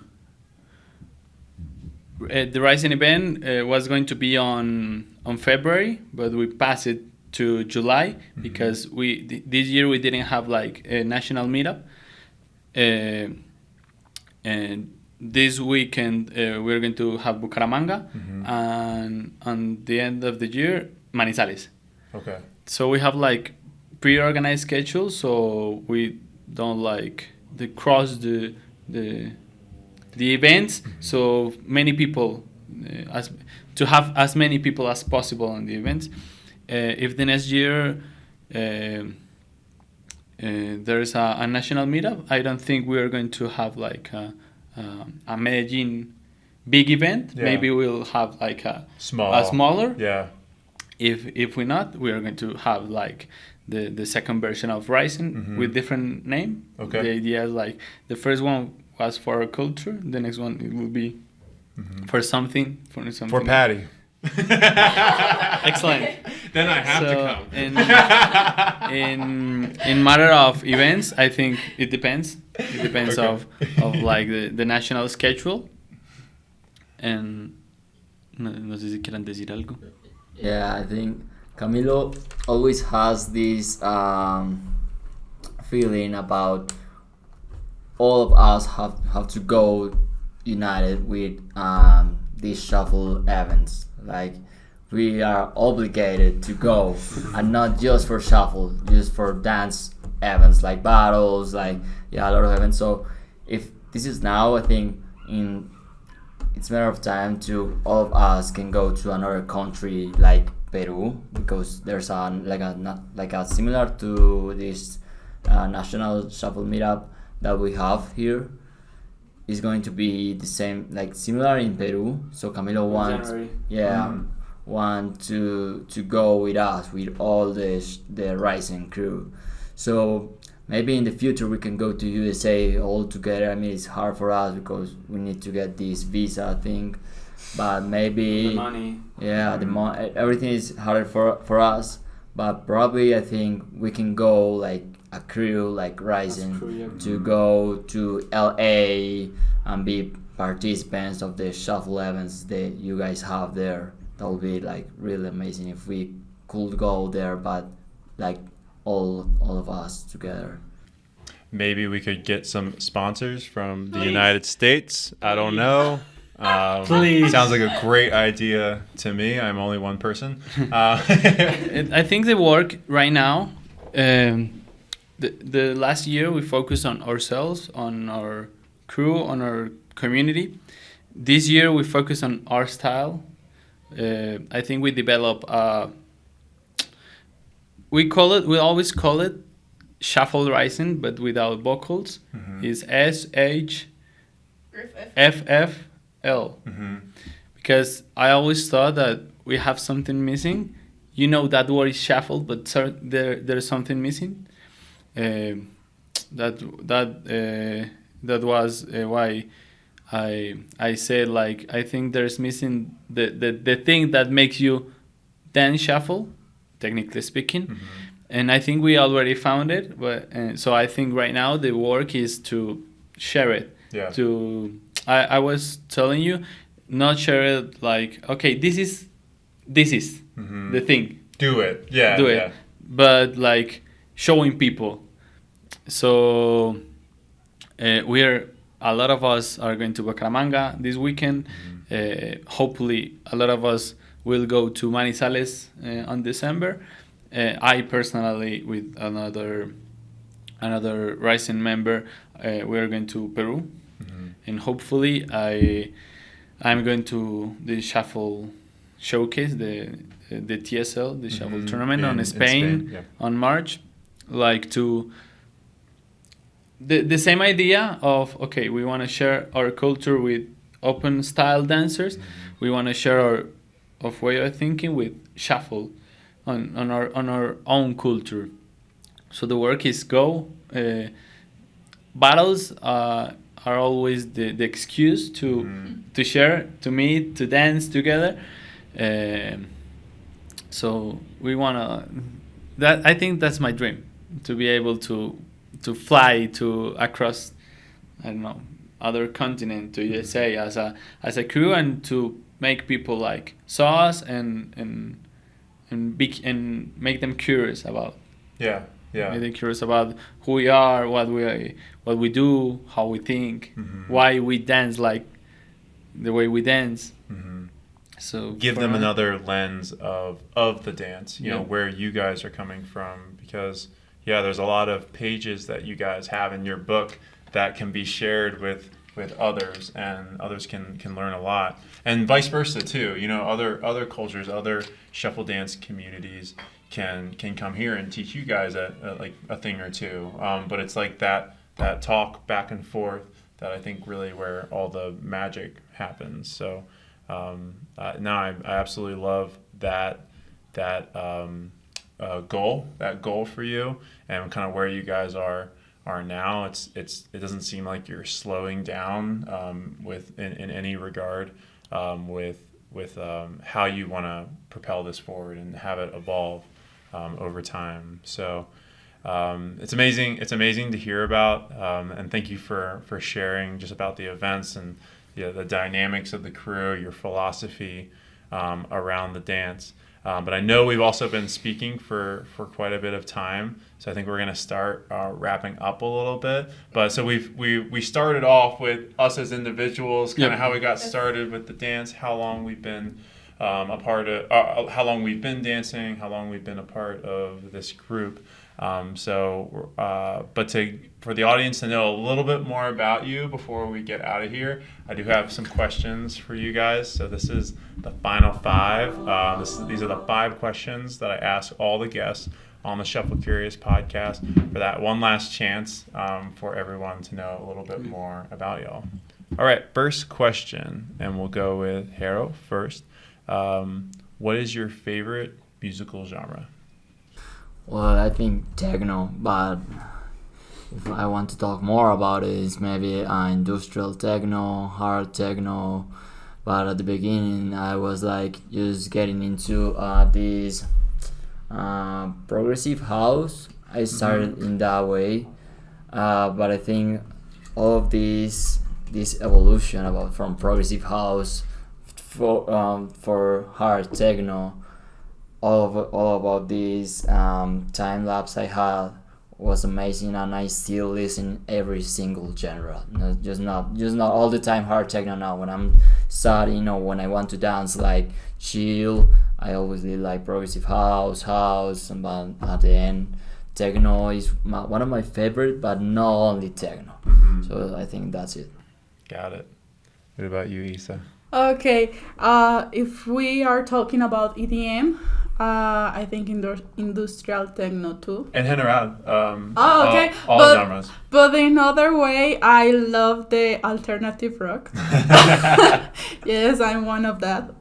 C: the Rising event was going to be on February, but we passed it to July because this year we didn't have like a national meetup, and this weekend we're going to have Bucaramanga, and on the end of the year Manizales.
A: Okay.
C: So we have like pre-organized schedule, so we don't like cross the events, so many people to have as many people as possible on the events. If the next year there is a national meetup, I don't think we are going to have like a Medellin big event.
A: Yeah.
C: Maybe we'll have like a
A: Small.
C: smaller.
A: Yeah.
C: If we not, we are going to have like the second version of Ryzen with different name.
A: Okay.
C: The idea is like the first one was for our culture, the next one it will be for something
A: For Patty.
C: Excellent.
A: Then I have to
C: So
A: come.
C: in matter of events, I think it depends. It depends
A: Okay.
C: of like the national schedule. And no sé si quieran decir algo.
D: Yeah, I think Camilo always has this feeling about all of us have to go united with these shuffle events. Like we are obligated to go, and not just for shuffle, just for dance events like battles, like yeah, a lot of events. So if this is now, I think in it's a matter of time to all of us can go to another country like Peru, because there's a similar to this national shuffle meetup that we have here is going to be the same, like similar in Peru. So Camilo wants
C: January.
D: want to go with us with all the Rising crew. So maybe in the future we can go to USA all together. I mean, it's hard for us because we need to get this visa thing, but maybe
C: The money.
D: yeah, everything is harder for us. But probably I think we can go like a crew like Rising
C: As crew, yeah.
D: to go to LA and be participants of the shuffle events that you guys have there. That would be like really amazing if we could go there, but like all of us together.
A: Maybe we could get some sponsors from the United States. I don't know.
C: Please.
A: Sounds like a great idea to me. I'm only one person.
C: I think the work right now, the last year we focused on ourselves, on our crew, on our community. This year we focus on our style. I think we develop. We always call it shuffle rising, but without vocals. It's SHFFL. Because I always thought that we have something missing. You know that word is shuffle, but there's something missing. That was why I said, like, I think there's missing the thing that makes you dance shuffle, technically speaking. And I think we already found it, but so I think right now the work is to share it.
A: Yeah.
C: I was telling you, not share it like, okay, this is the thing.
A: Do it. Yeah.
C: Do it.
A: Yeah.
C: But like showing people. So a lot of us are going to Bucaramanga this weekend. Hopefully a lot of us will go to Manizales on December. I personally, with another Rising member, we are going to Peru, and hopefully I'm going to the shuffle showcase, the TSL, the shuffle tournament in Spain,
A: yeah.
C: on March, like to the same idea of, okay, we want to share our culture with open style dancers. We want to share our way of thinking with shuffle on our own culture. So the work is go. Battles are always the excuse to share, to meet, to dance together. So we wanna. That I think that's my dream, to be able to fly to across, I don't know, other continent, to USA as a crew, and to make people like saw us and make them curious about.
A: Yeah. Yeah.
C: Make them curious about who we are, what we do, how we think, why we dance like the way we dance. So
A: give them another lens of the dance, you know, where you guys are coming from, because there's a lot of pages that you guys have in your book that can be shared with others, and others can learn a lot, and vice versa too. You know, other cultures, other shuffle dance communities can come here and teach you guys like a thing or two. But it's like that talk back and forth that I think really where all the magic happens. So no, I absolutely love that goal for you, and kind of where you guys are now. It doesn't seem like you're slowing down in any regard with how you want to propel this forward and have it evolve over time. So it's amazing. It's amazing to hear about, and thank you for sharing just about the events and the dynamics of the crew, your philosophy around the dance. But I know we've also been speaking for quite a bit of time, so I think we're going to start wrapping up a little bit. But so we started off with us as individuals, kind of how we got started with the dance, how long we've been a part of, how long we've been dancing, how long we've been a part of this group. But for the audience to know a little bit more about you before we get out of here, I do have some questions for you guys. So this is the final 5. These are the 5 questions that I ask all the guests on the Shuffle Curious podcast for that one last chance for everyone to know a little bit more about y'all. All right, first question, and we'll go with Gero first. What is your favorite musical genre?
D: Well, I think techno, but if I want to talk more about it, it's maybe industrial techno, hard techno. But at the beginning, I was like just getting into this progressive house. I started in that way, but I think all of this evolution from progressive house for hard techno, all about this time lapse I had was amazing, and I still listen every single genre. Just not all the time hard techno now. When I'm sad, when I want to dance like chill, I always did like progressive house, but at the end, techno is one of my favorite, but not only techno. Mm-hmm. So I think that's it.
A: Got it. What about you, Isa?
B: Okay, if we are talking about EDM, I think industrial techno too.
A: En general.
B: Okay.
A: All genres.
B: But in other way, I love the alternative rock. Yes, I'm one of that.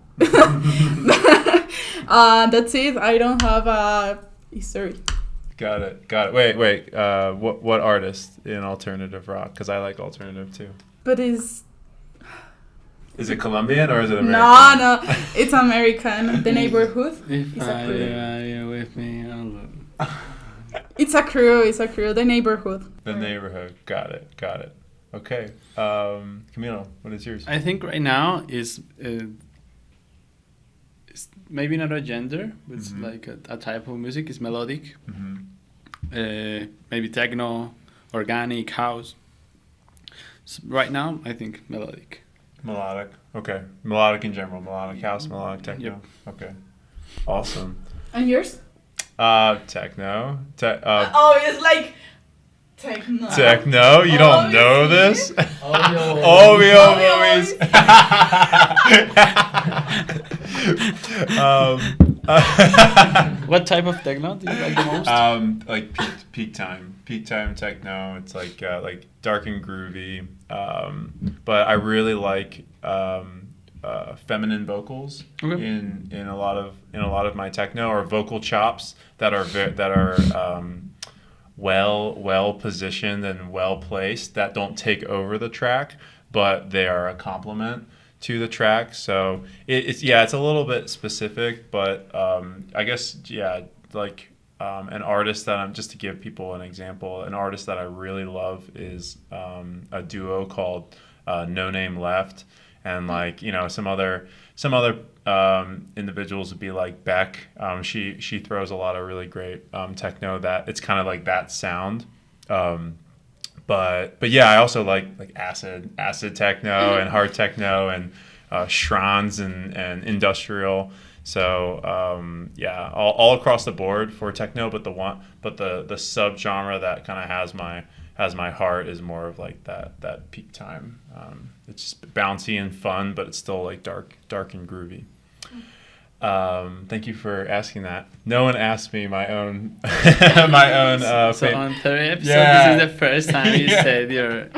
B: That's it. I don't have a history.
A: Got it. Wait. What artist in alternative rock? Because I like alternative too.
B: But
A: Is it Colombian or is it American?
B: No, it's American. The Neighborhood.
C: If you're with me, I'll
B: It's a crew. The Neighborhood.
A: The Neighborhood. Got it. Okay. Camilo, what is yours?
C: I think right now is it's maybe not a gender, but it's like a type of music. It's melodic. Mm-hmm. Maybe techno, organic, house. So right now, I think melodic.
A: Melodic. Okay. Melodic in general. Melodic house, melodic techno.
C: Yep.
A: Okay. Awesome.
B: And yours?
A: Techno.
B: It's like techno.
A: Techno? You don't know this?
D: Obvio
A: movies.
C: What type of techno do you like the most?
A: Like peak time techno. It's like dark and groovy. But I really like feminine vocals in a lot of my techno, or vocal chops that are well positioned and well placed, that don't take over the track, but they are a complement to the track. So it's a little bit specific, but I guess an artist that just to give people an example, an artist that I really love is a duo called No Name Left, and some other individuals would be like Beck. She throws a lot of really great techno that it's kind of like that sound. But yeah, I also like acid techno and hard techno and shrans and industrial. So all across the board for techno, but the subgenre that kind of has my heart is more of like that peak time. It's just bouncy and fun, but it's still like dark and groovy. Thank you for asking that. No one asked me my own
C: so on third episode, this is the first time you said your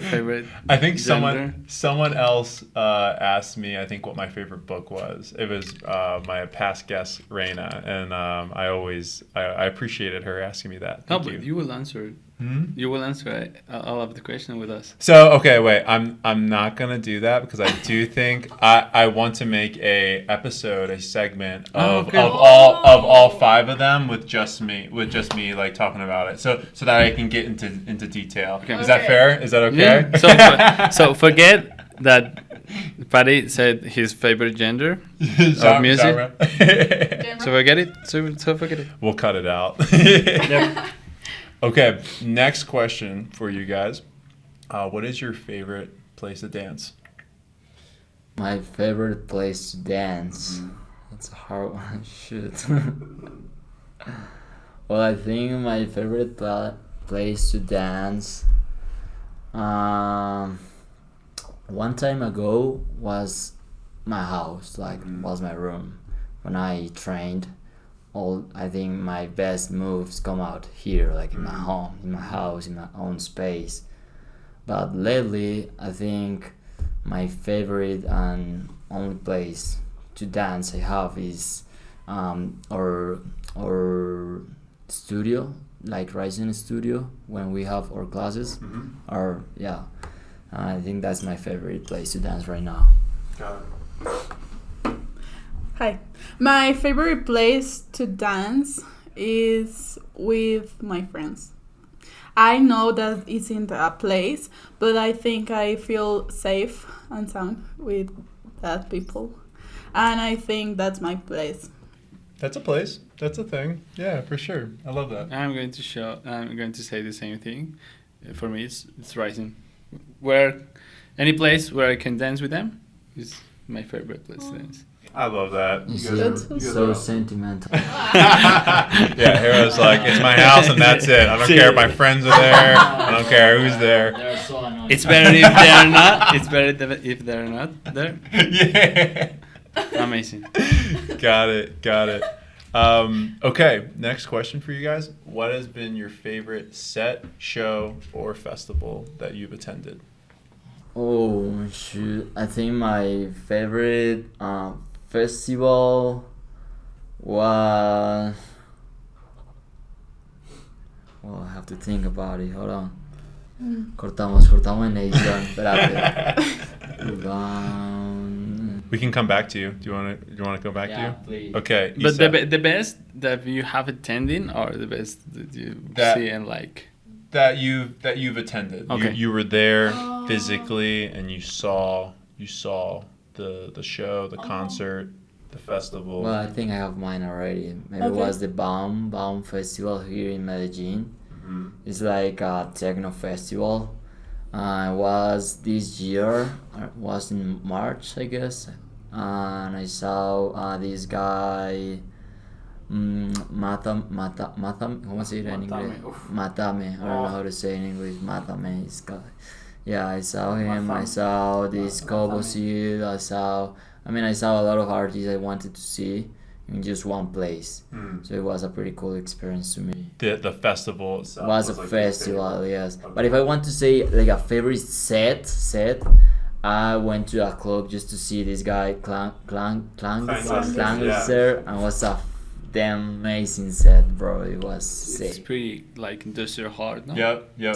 C: favorite.
A: I think
C: gender.
A: someone else asked me, I think, what my favorite book was. It was my past guest Reina, and I appreciated her asking me that.
C: No, but you will answer it. You will answer all of the question with us.
A: So okay, wait. I'm not gonna do that because I do think I want to make a segment of all 5 of them with just me like talking about it. So that I can get into detail.
C: Okay.
A: Is that fair? Is that okay?
C: Yeah. So forget that Patty said his favorite gender of music. So forget it. So forget it.
A: We'll cut it out. Okay, next question for you guys. What is your favorite place to dance?
D: My favorite place to dance. That's a hard one. Shit. Well, I think my favorite place to dance. One time ago was my house, was my room. When I trained, I think my best moves come out here, like in my home, in my house, in my own space. But lately, I think my favorite and only place to dance I have is our studio, like Rising Studio, when we have our classes. I think that's my favorite place to dance right now.
A: Got it.
B: Hi. My favorite place to dance is with my friends. I know that it's in a place, but I think I feel safe and sound with that people. And I think that's my place.
A: That's a place. That's a thing. Yeah, for sure. I love that.
C: I'm going to say the same thing. For me, it's Rising. Where any place where I can dance with them is my favorite place to dance.
A: I love that.
D: So sentimental.
A: Yeah, Gero's like, it's my house and that's it. I don't care if my friends are there. I don't care who's there.
D: They're so annoying.
C: It's better if they're not. It's better if they're not there.
A: Yeah.
C: Amazing.
A: Got it. Okay, next question for you guys. What has been your favorite set, show, or festival that you've attended?
D: Oh shoot! I think my favorite festival was. Well, I have to think about it. Hold on. Cortamos en edición. Espérate.
A: We can come back to you. Do you want to go back to you?
D: Please.
A: Okay.
C: But the best that you have attending, or the best that you see and like.
A: That you've attended.
C: Okay.
A: You were there physically and you saw the show, the concert, the festival.
D: Well, I think I have mine already. Maybe it was the Baum Festival here in Medellin.
A: Mm-hmm.
D: It's like a techno festival. It was this year. It was in March, I guess. And I saw this guy. ¿Cómo se dice en inglés? Matame. I don't know how to say in English. Matame. Yeah, I saw him. I saw this Kobosil. I saw a lot of artists I wanted to see in just one place. So it was a pretty cool experience to me.
A: The festival itself
D: was a
A: like
D: festival, yes. Okay. But if I want to say like a favorite set, I went to a club just to see this guy Klanglisser, and was a damn amazing set, bro. It was sick.
C: It's pretty like industrial hard, no?
A: Yep.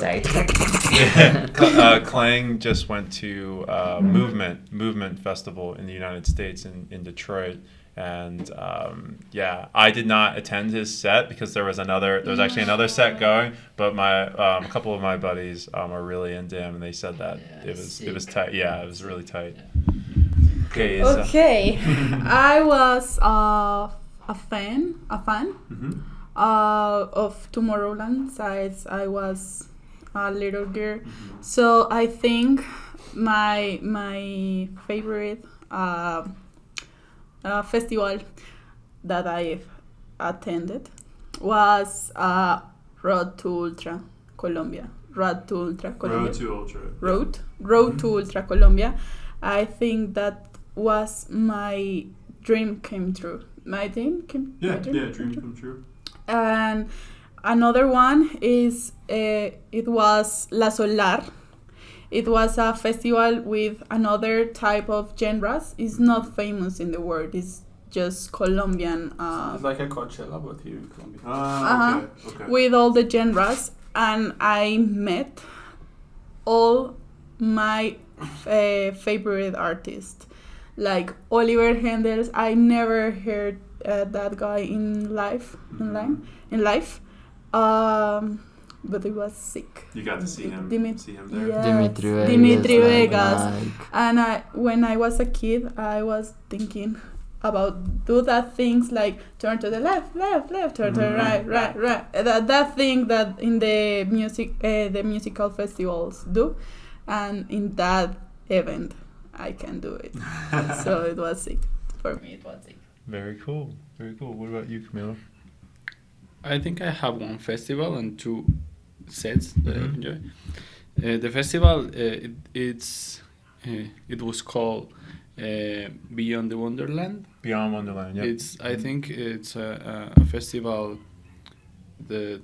A: Clang just went to Movement Festival in the United States in Detroit. And I did not attend his set because there was actually another set going, but a couple of my buddies are really into him, and they said that it was tight. Yeah, it was really tight. Okay.
B: Okay, I was a fan of Tomorrowland since I was a little girl. So I think my favorite festival that I attended was Road to Ultra Colombia. Road to Ultra Colombia. I think that was my dream came true. Dream come true. And another one is it was La Solar. It was a festival with another type of genres. It's not famous in the world. It's just Colombian.
C: It's like a Coachella, but here in Colombia.
A: Okay.
B: With all the genres. and I met all my favorite artists, like Oliver Hendels. I never heard that guy in live. But it was sick.
A: You got to see him. See him there.
B: Yes,
D: Dimitri
B: Vegas.
D: like-
B: And when I was a kid, I was thinking about do that things like turn to the left, turn to the right. That thing that in the musical festivals do, and in that event, I can do it. So it was sick. For me, it was sick.
A: Very cool. Very cool. What about you, Camilo?
C: I think I have one festival and two sets that I enjoy. The festival, it was called Beyond the Wonderland.
A: Beyond Wonderland. Yeah.
C: I think it's a festival that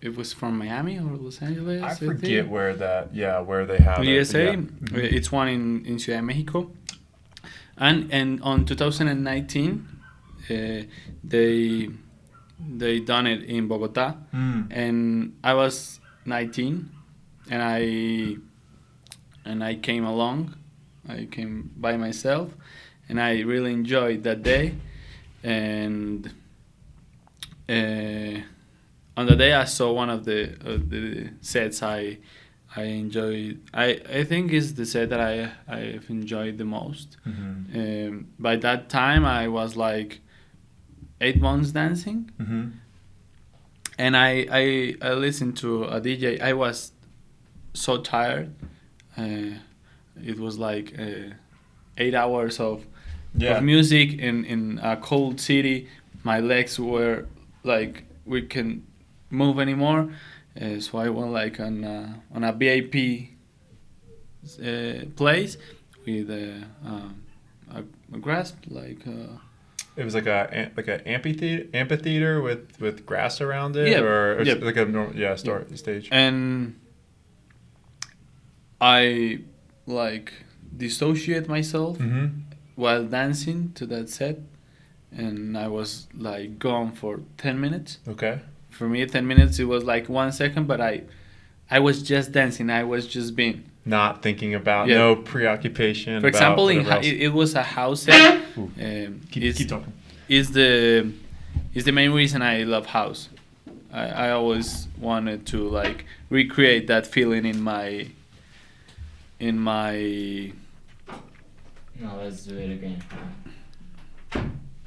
C: it was from Miami or Los Angeles.
A: I
C: think.
A: forget where they have
C: USA.
A: it. Yeah.
C: It's one in Ciudad de Mexico, and on 2019, they done it in Bogota, and I was 19, and I came along. I came by myself, and I really enjoyed that day. And on the day I saw one of the sets I enjoyed. I think is the set that I've enjoyed the most. By that time I was like 8 months dancing, and I listened to a DJ. I was so tired. It was like 8 hours of music in a cold city. My legs were like we can move anymore, so I went like on a VIP place with a grass like.
A: It was like a amphitheater with grass around it, or
C: yep.
A: like a normal stage.
C: And I like dissociate myself while dancing to that set, and I was like gone for 10 minutes.
A: Okay.
C: For me, 10 minutes it was like 1 second, but I was just dancing. I was just being.
A: Not thinking about no preoccupation.
C: For example, it was a house set.
A: Keep talking.
C: Is the main reason I love house. I always wanted to like recreate that feeling in my.
D: No, let's do it again.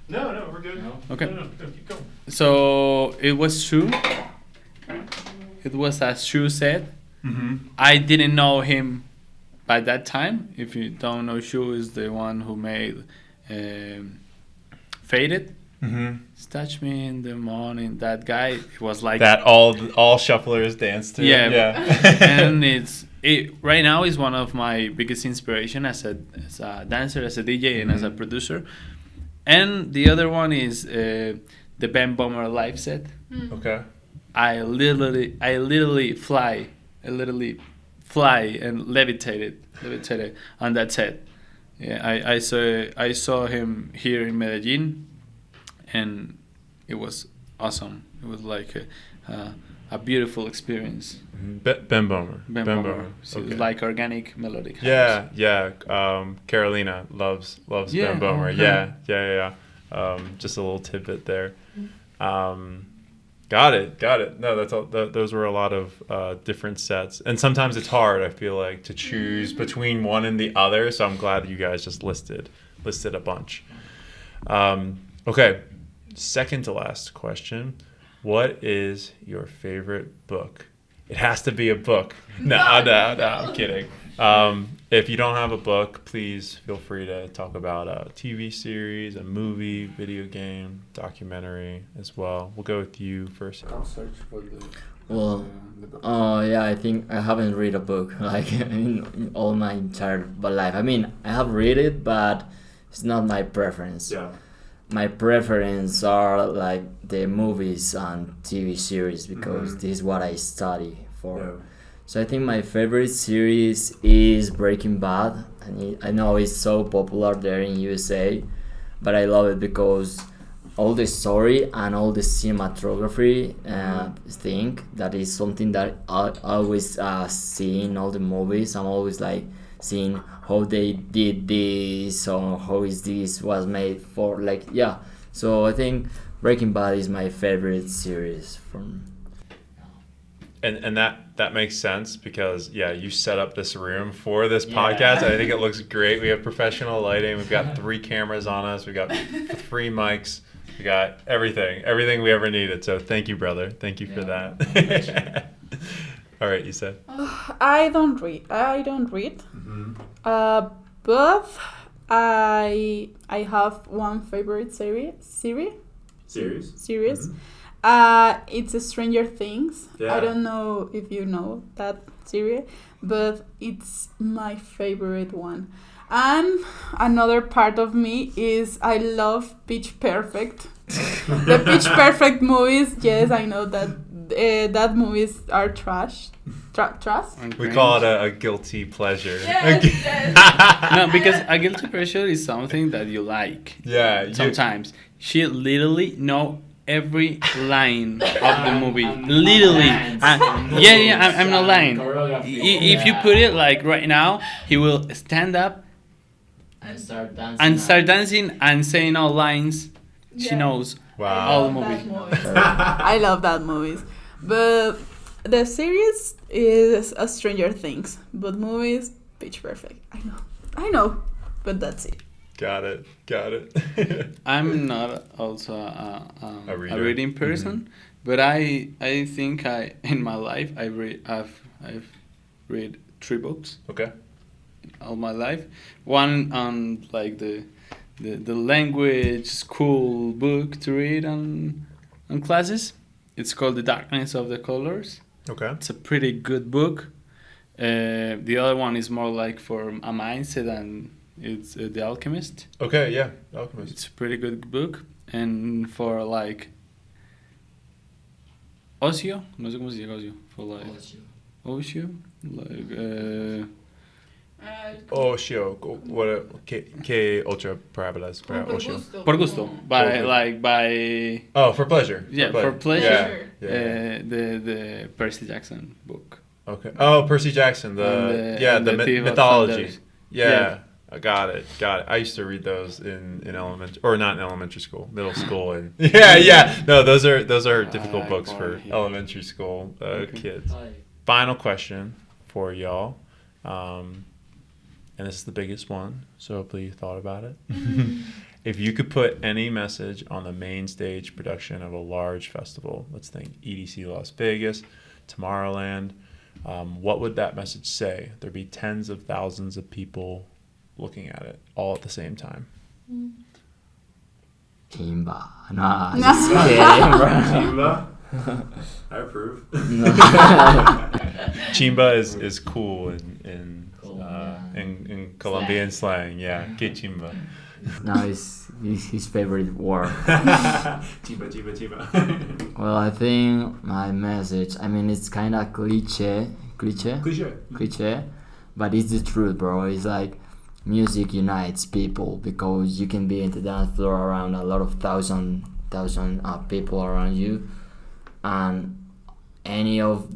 A: No, we're good.
D: No?
C: Okay.
A: No, keep going.
C: So it was shoe. It was a shoe set. I didn't know him by that time. If you don't know, Shu is the one who made Faded. Touch Me in the Morning. That guy, it was like
A: that all shufflers dance to.
C: Yeah. And right now is one of my biggest inspiration as a dancer, as a DJ, and as a producer. And the other one is the Ben Bomber live set.
A: Okay.
C: I literally fly and levitated on that set. Yeah, I saw him here in Medellin, and it was awesome. It was like a beautiful experience.
A: Ben Bomber.
C: Ben Bomber. So
A: Okay.
C: it's like organic melodic house.
A: Yeah. Carolina loves Ben Bomber.
C: Okay.
A: Yeah. Just a little tidbit there. Got it. No, that's all. Those were a lot of different sets, and sometimes it's hard. I feel like to choose between one and the other. So I'm glad that you guys just listed a bunch. Okay, second to last question. What is your favorite book? It has to be a book. No, I'm kidding. If you don't have a book, please feel free to talk about a TV series, a movie, video game, documentary as well. We'll go with you first.
C: I'll search for the.
D: Well, I think I haven't read a book like in all my entire life. I mean, I have read it, but it's not my preference.
A: Yeah.
D: My preference are like the movies and TV series because this is what I study for.
A: Yeah.
D: So I think my favorite series is Breaking Bad. And I know it's so popular there in USA, but I love it because all the story and all the cinematography thing. That is something that I always see in all the movies. I'm always like seeing how they did this or how is this was made for, like, yeah. So I think Breaking Bad is my favorite series from.
A: And that makes sense because you set up this room for this podcast. I think it looks great. We have professional lighting. We've got 3 cameras on us. We got 3 mics. We got everything we ever needed. So thank you, brother. Thank you for that. All right, you said.
B: I don't read.
A: Mm-hmm.
B: But I have one favorite series.
A: Mm-hmm.
B: It's Stranger Things.
A: Yeah.
B: I don't know if you know that series, but it's my favorite one. And another part of me is I love Pitch Perfect. The Pitch Perfect movies, yes, I know that movies are trash. Trash?
A: We call it a guilty pleasure.
B: Yes.
C: No, because a guilty pleasure is something that you like.
A: Yeah.
C: Sometimes she literally know every line of the movie. Literally. I'm not lying. If you put it like right now, he will stand up
D: And
C: start dancing and saying all lines. She
B: Yeah.
C: knows
A: Wow.
C: all the movie.
B: I love that movies. But the series is a Stranger Things. But movies, Pitch Perfect. I know. But that's it.
A: Got it.
C: I'm not also
A: A reader.
C: a reading person, but I think in my life I've read 3 books
A: Okay.
C: all my life. One on like the language school book to read on classes. It's called The Darkness of the Colors.
A: Okay.
C: It's a pretty good book. The other one is more like for a mindset, and it's The Alchemist.
A: Okay. Yeah. Alchemist.
C: It's a pretty good book. And for like ocio, no sé cómo se dice ocio. For like ocio, like
A: Ocio. What? Que otra palabras para ocio?
C: por gusto, by
A: For pleasure.
C: yeah, for pleasure.
A: Yeah.
C: The Percy Jackson book.
A: Okay. Oh, Percy Jackson. The
C: Thief of
A: mythology.
C: Thunders.
A: Yeah. I got it. I used to read those in elementary, or not in elementary school, middle school, and No, those are difficult books for elementary school kids. Final question for y'all, and this is the biggest one, so hopefully you thought about it. If you could put any message on the main stage production of a large festival, let's think EDC Las Vegas, Tomorrowland, what would that message say? There'd be tens of thousands of people looking at it all at the same time.
D: Chimba. Nah, just kidding, bro.
A: Chimba? I approve. Chimba is cool in Colombian slang. Yeah, que chimba.
D: Now it's his favorite word.
A: Chimba.
D: Well, I think my message, I mean, it's kind of cliche, but it's the truth, bro. It's like music unites people because you can be in the dance floor around a lot of thousand people around you, and any of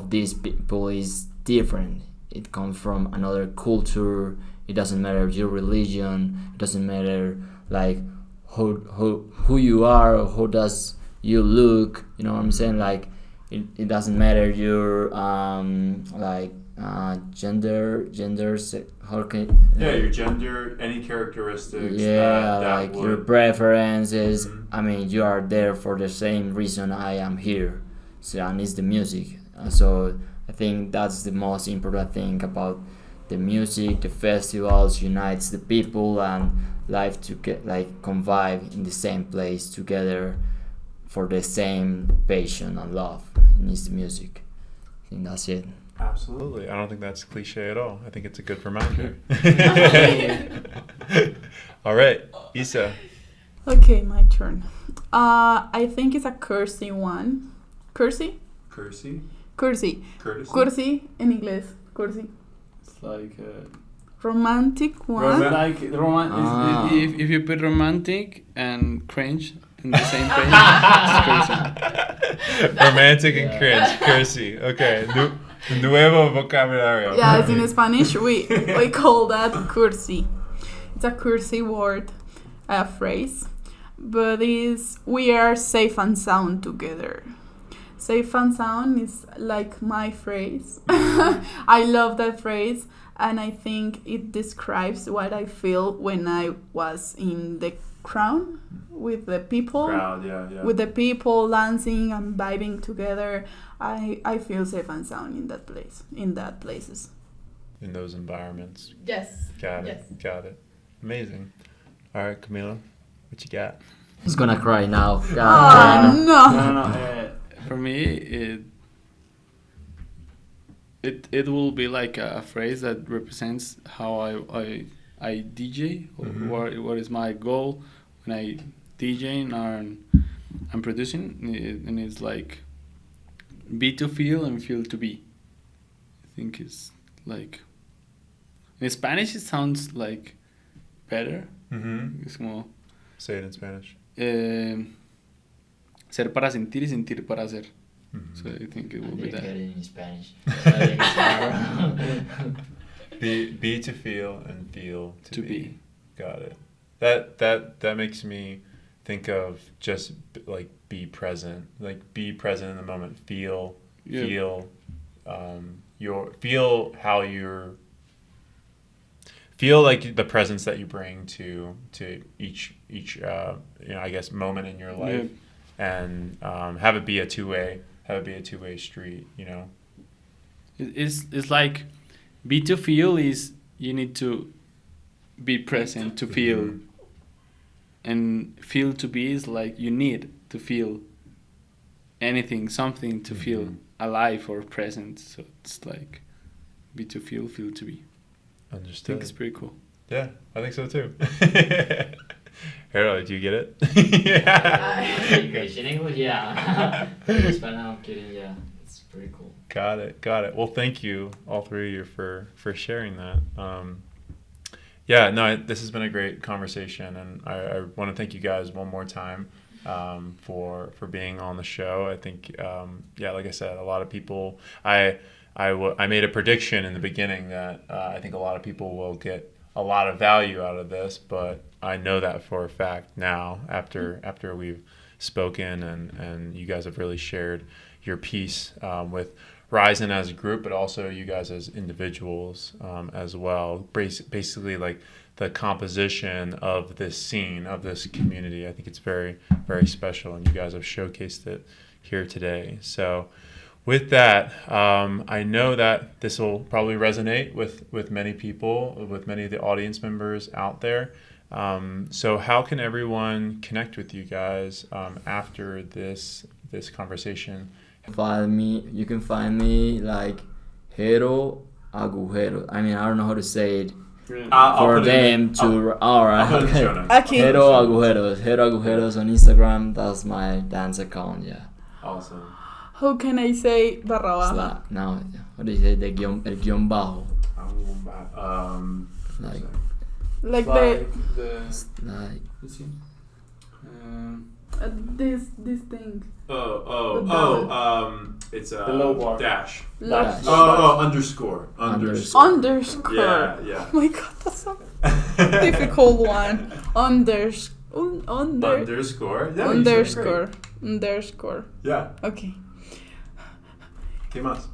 D: these people is different. It comes from another culture. It doesn't matter your religion. It doesn't matter like who you are or how does you look. You know what I'm saying? Like it doesn't matter your gender. How can
A: your gender, any characteristics.
D: like your preferences. I mean, you are there for the same reason I am here. So, and it's the music. So I think that's the most important thing about the music. The festivals unites the people and life to get like convive in the same place together for the same passion and love. And it's the music. I think that's it.
A: Absolutely. I don't think that's cliche at all. I think it's a good reminder. All right, Isa.
B: Okay, my turn. I think it's a cursy one. Cursy?
A: Cursy.
B: Cursy.
A: Courtesy.
B: Cursy in English. Cursy.
C: It's like
B: Romantic one.
C: if you put romantic and cringe, in the same page. It's crazy.
A: Romantic and cringe. Cursey. Okay. Nuevo vocabulario.
B: Yes, in Spanish we call that cursi. It's a cursi word, a phrase, but we are safe and sound together. Safe and sound is like my phrase. I love that phrase, and I think it describes what I feel when I was in the crowd with the people. With the people dancing and vibing together. I feel safe and sound in that place, in that places.
A: In those environments.
B: Yes.
A: Got it. Amazing. All right, Camilo, what you got?
D: He's gonna cry now.
B: Oh, no.
D: No.
C: For me, it will be like a phrase that represents how I DJ, or what is my goal when I DJing or I'm producing, and it's like be to feel and feel to be. I think it's like in Spanish it sounds like better. Es como
A: say it in Spanish.
C: Ser para sentir y sentir para hacer. So I think it will be that.
D: In Spanish.
A: Be to feel and feel to be.
C: Be.
A: Got it. That makes me think of just like be present. Like be present in the moment. Feel how you're. Feel like the presence that you bring to each I guess moment in your life, and have it be a two-way street.
C: It's like be to feel is you need to be present to feel, and feel to be is like you need to feel something to feel alive or present. So it's like be to feel to be.
A: Understood.
C: I think it's pretty cool.
A: Yeah, I think so too. Harold, do you get it?
D: In English, yeah. In Spanish, I'm kidding. Yeah, it's pretty cool.
A: Got it. Well, thank you, all three of you, for sharing that. This has been a great conversation, and I want to thank you guys one more time for being on the show. I think, like I said, a lot of people. I made a prediction in the beginning that I think a lot of people will get a lot of value out of this, but I know that for a fact now after we've spoken and you guys have really shared your piece with Ryzen as a group, but also you guys as individuals as well. Basically, like the composition of this scene, of this community. I think it's very, very special, and you guys have showcased it here today. So with that, I know that this will probably resonate with many people, with many of the audience members out there. So how can everyone connect with you guys after this conversation?
D: You can find me like Gero Agujero. I mean, I don't know how to say it for them to. Alright.
B: Okay.
D: Gero Agujeros on Instagram. That's my dance account. Yeah.
A: Awesome.
B: How can I say barra baja?
D: No, what do you say? El guión bajo.
B: Like this thing.
A: It's
C: the low bar.
A: Dash.
B: Dash.
A: Underscore.
B: Underscore.
A: Yeah.
B: Oh my god, that's a difficult one. Underscore.
A: Yeah,
B: Underscore.
A: Yeah.
B: Okay.
A: ¿Qué más?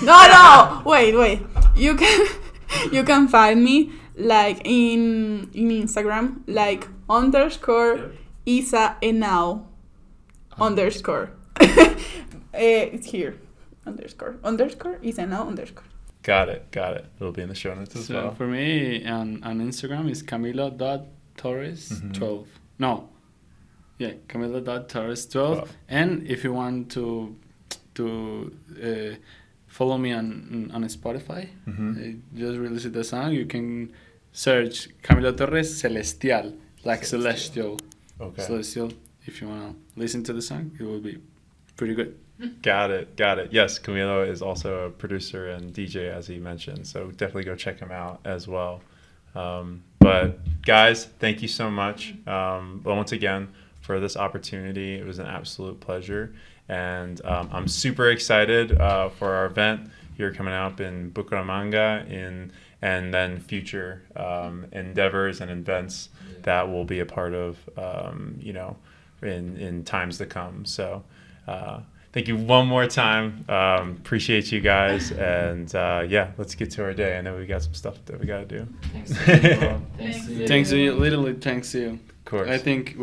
B: No. Wait. You can find me like in Instagram like underscore Isa Enau underscore. It's here. Underscore Isa Enau underscore.
A: Got it. It'll be in the show notes as well.
C: For me on Instagram is Camilo.Torres12. No. Yeah, Camilo.Torres12. And if you want to follow me on Spotify, just released the song, you can search Camilo Torres Celestial, like celestial.
A: Okay.
C: Celestial. If you want to listen to the song, it will be pretty good.
A: Got it. Yes, Camilo is also a producer and DJ, as he mentioned, so definitely go check him out as well. But guys, thank you so much once again for this opportunity. It was an absolute pleasure. And I'm super excited for our event here coming up in Bucaramanga and then future endeavors and events that we'll be a part of, in times to come. So thank you one more time. Appreciate you guys. And let's get to our day. I know we got some stuff that we got to do.
D: Thanks to you, bro.
C: Thanks to you. Literally, thanks to you.
A: Of course.
C: I think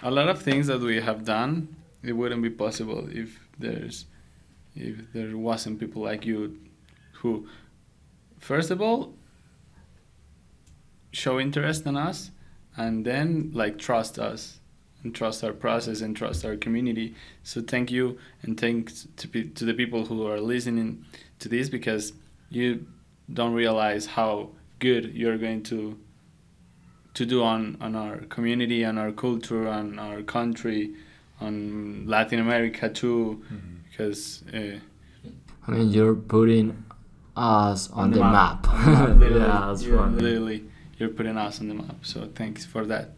C: a lot of things that we have done, it wouldn't be possible if there wasn't people like you who, first of all, show interest in us, and then trust us and trust our process and trust our community. So thank you, and thanks to the people who are listening to this, because you don't realize how good you're going to do on our community, on our culture, on our country, on Latin America too, because
D: you're putting us on the map.
C: Literally, you're putting us on the map. So thanks for that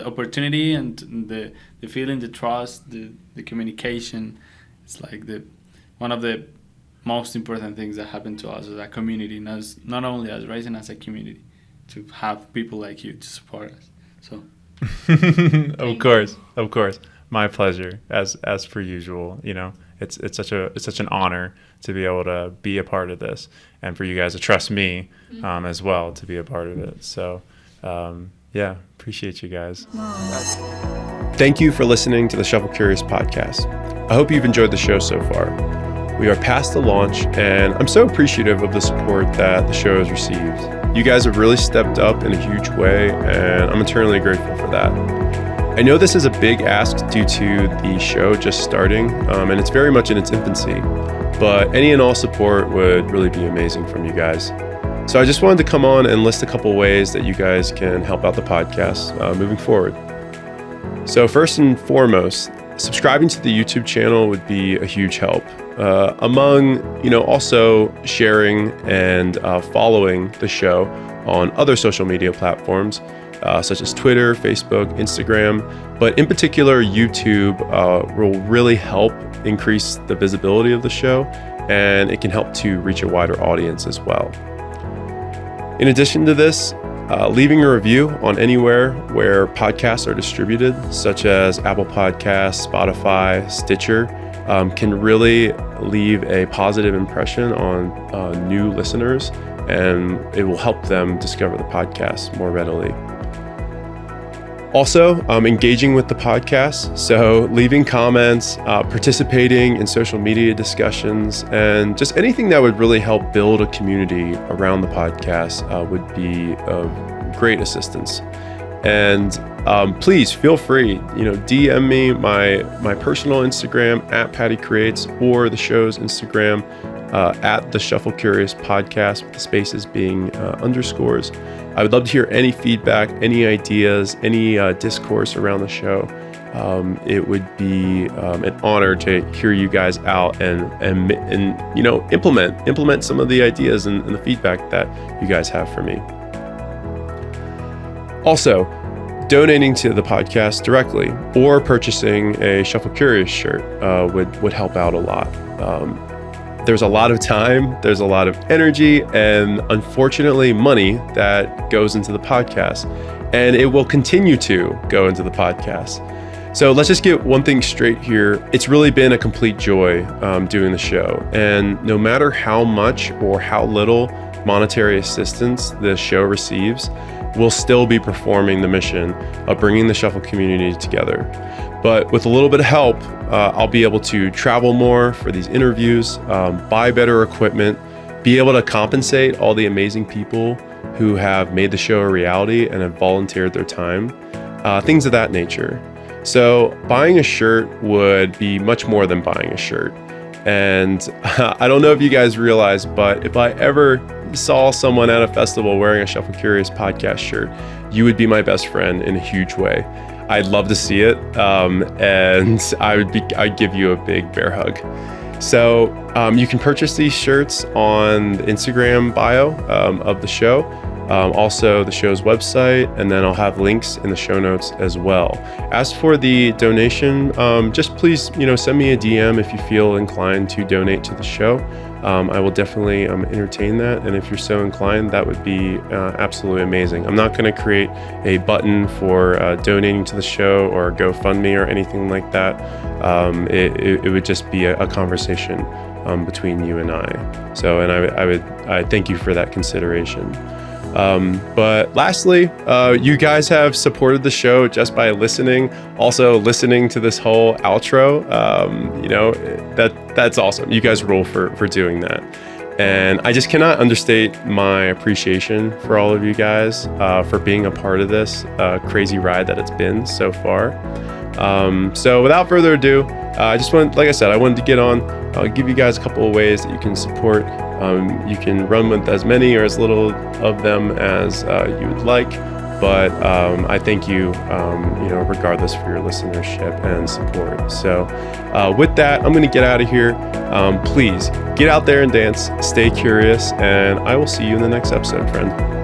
C: opportunity, and the feeling, the trust, the communication. It's one of the most important things that happened to us as a community, not only as Rising, as a community, to have people like you to support us. So
A: of course, my pleasure, as per usual. It's such an honor to be able to be a part of this, and for you guys to trust me as well to be a part of it. So appreciate you guys. Thank you for listening to the Shuffle Curious podcast. I hope you've enjoyed the show so far. We are past the launch, and I'm so appreciative of the support that the show has received. You guys have really stepped up in a huge way, and I'm eternally grateful for that. I know this is a big ask due to the show just starting, and it's very much in its infancy, but any and all support would really be amazing from you guys. So I just wanted to come on and list a couple ways that you guys can help out the podcast moving forward. So first and foremost, subscribing to the YouTube channel would be a huge help. Among, also sharing and following the show on other social media platforms, such as Twitter, Facebook, Instagram, but in particular, YouTube will really help increase the visibility of the show, and it can help to reach a wider audience as well. In addition to this, leaving a review on anywhere where podcasts are distributed, such as Apple Podcasts, Spotify, Stitcher, can really leave a positive impression on new listeners, and it will help them discover the podcast more readily. Also, engaging with the podcast, so leaving comments, participating in social media discussions, and just anything that would really help build a community around the podcast would be of great assistance. And please feel free, DM me my personal Instagram @PattyCreates, or the show's Instagram at the Shuffle Curious Podcast, with the spaces being underscores. I would love to hear any feedback, any ideas, any discourse around the show. It would be an honor to hear you guys out and implement some of the ideas and the feedback that you guys have for me. Also, donating to the podcast directly or purchasing a Shuffle Curious shirt would help out a lot. There's a lot of time, there's a lot of energy, and unfortunately money that goes into the podcast, and it will continue to go into the podcast. So let's just get one thing straight here. It's really been a complete joy doing the show, and no matter how much or how little monetary assistance the show receives, we'll still be performing the mission of bringing the Shuffle community together. But with a little bit of help, I'll be able to travel more for these interviews, buy better equipment, be able to compensate all the amazing people who have made the show a reality and have volunteered their time, things of that nature. So buying a shirt would be much more than buying a shirt. And I don't know if you guys realize, but if I ever saw someone at a festival wearing a Shuffle Curious podcast shirt, you would be my best friend in a huge way. I'd love to see it, and I'd give you a big bear hug. So you can purchase these shirts on the Instagram bio of the show.
E: also the show's website, and then I'll have links in the show notes as well. As for the donation, just please, send me a DM if you feel inclined to donate to the show. I will definitely entertain that, and if you're so inclined, that would be absolutely amazing. I'm not going to create a button for donating to the show or GoFundMe or anything like that. It would just be a conversation between you and I. So, and I thank you for that consideration. But lastly, you guys have supported the show just by listening. Also, listening to this whole outro, that's awesome. You guys rule for doing that. And I just cannot understate my appreciation for all of you guys for being a part of this crazy ride that it's been so far. So without further ado, I wanted to get on. I'll give you guys a couple of ways that you can support. You can run with as many or as little of them as you would like, but I thank you, regardless for your listenership and support. So with that, I'm going to get out of here. Please get out there and dance, stay curious, and I will see you in the next episode, friend.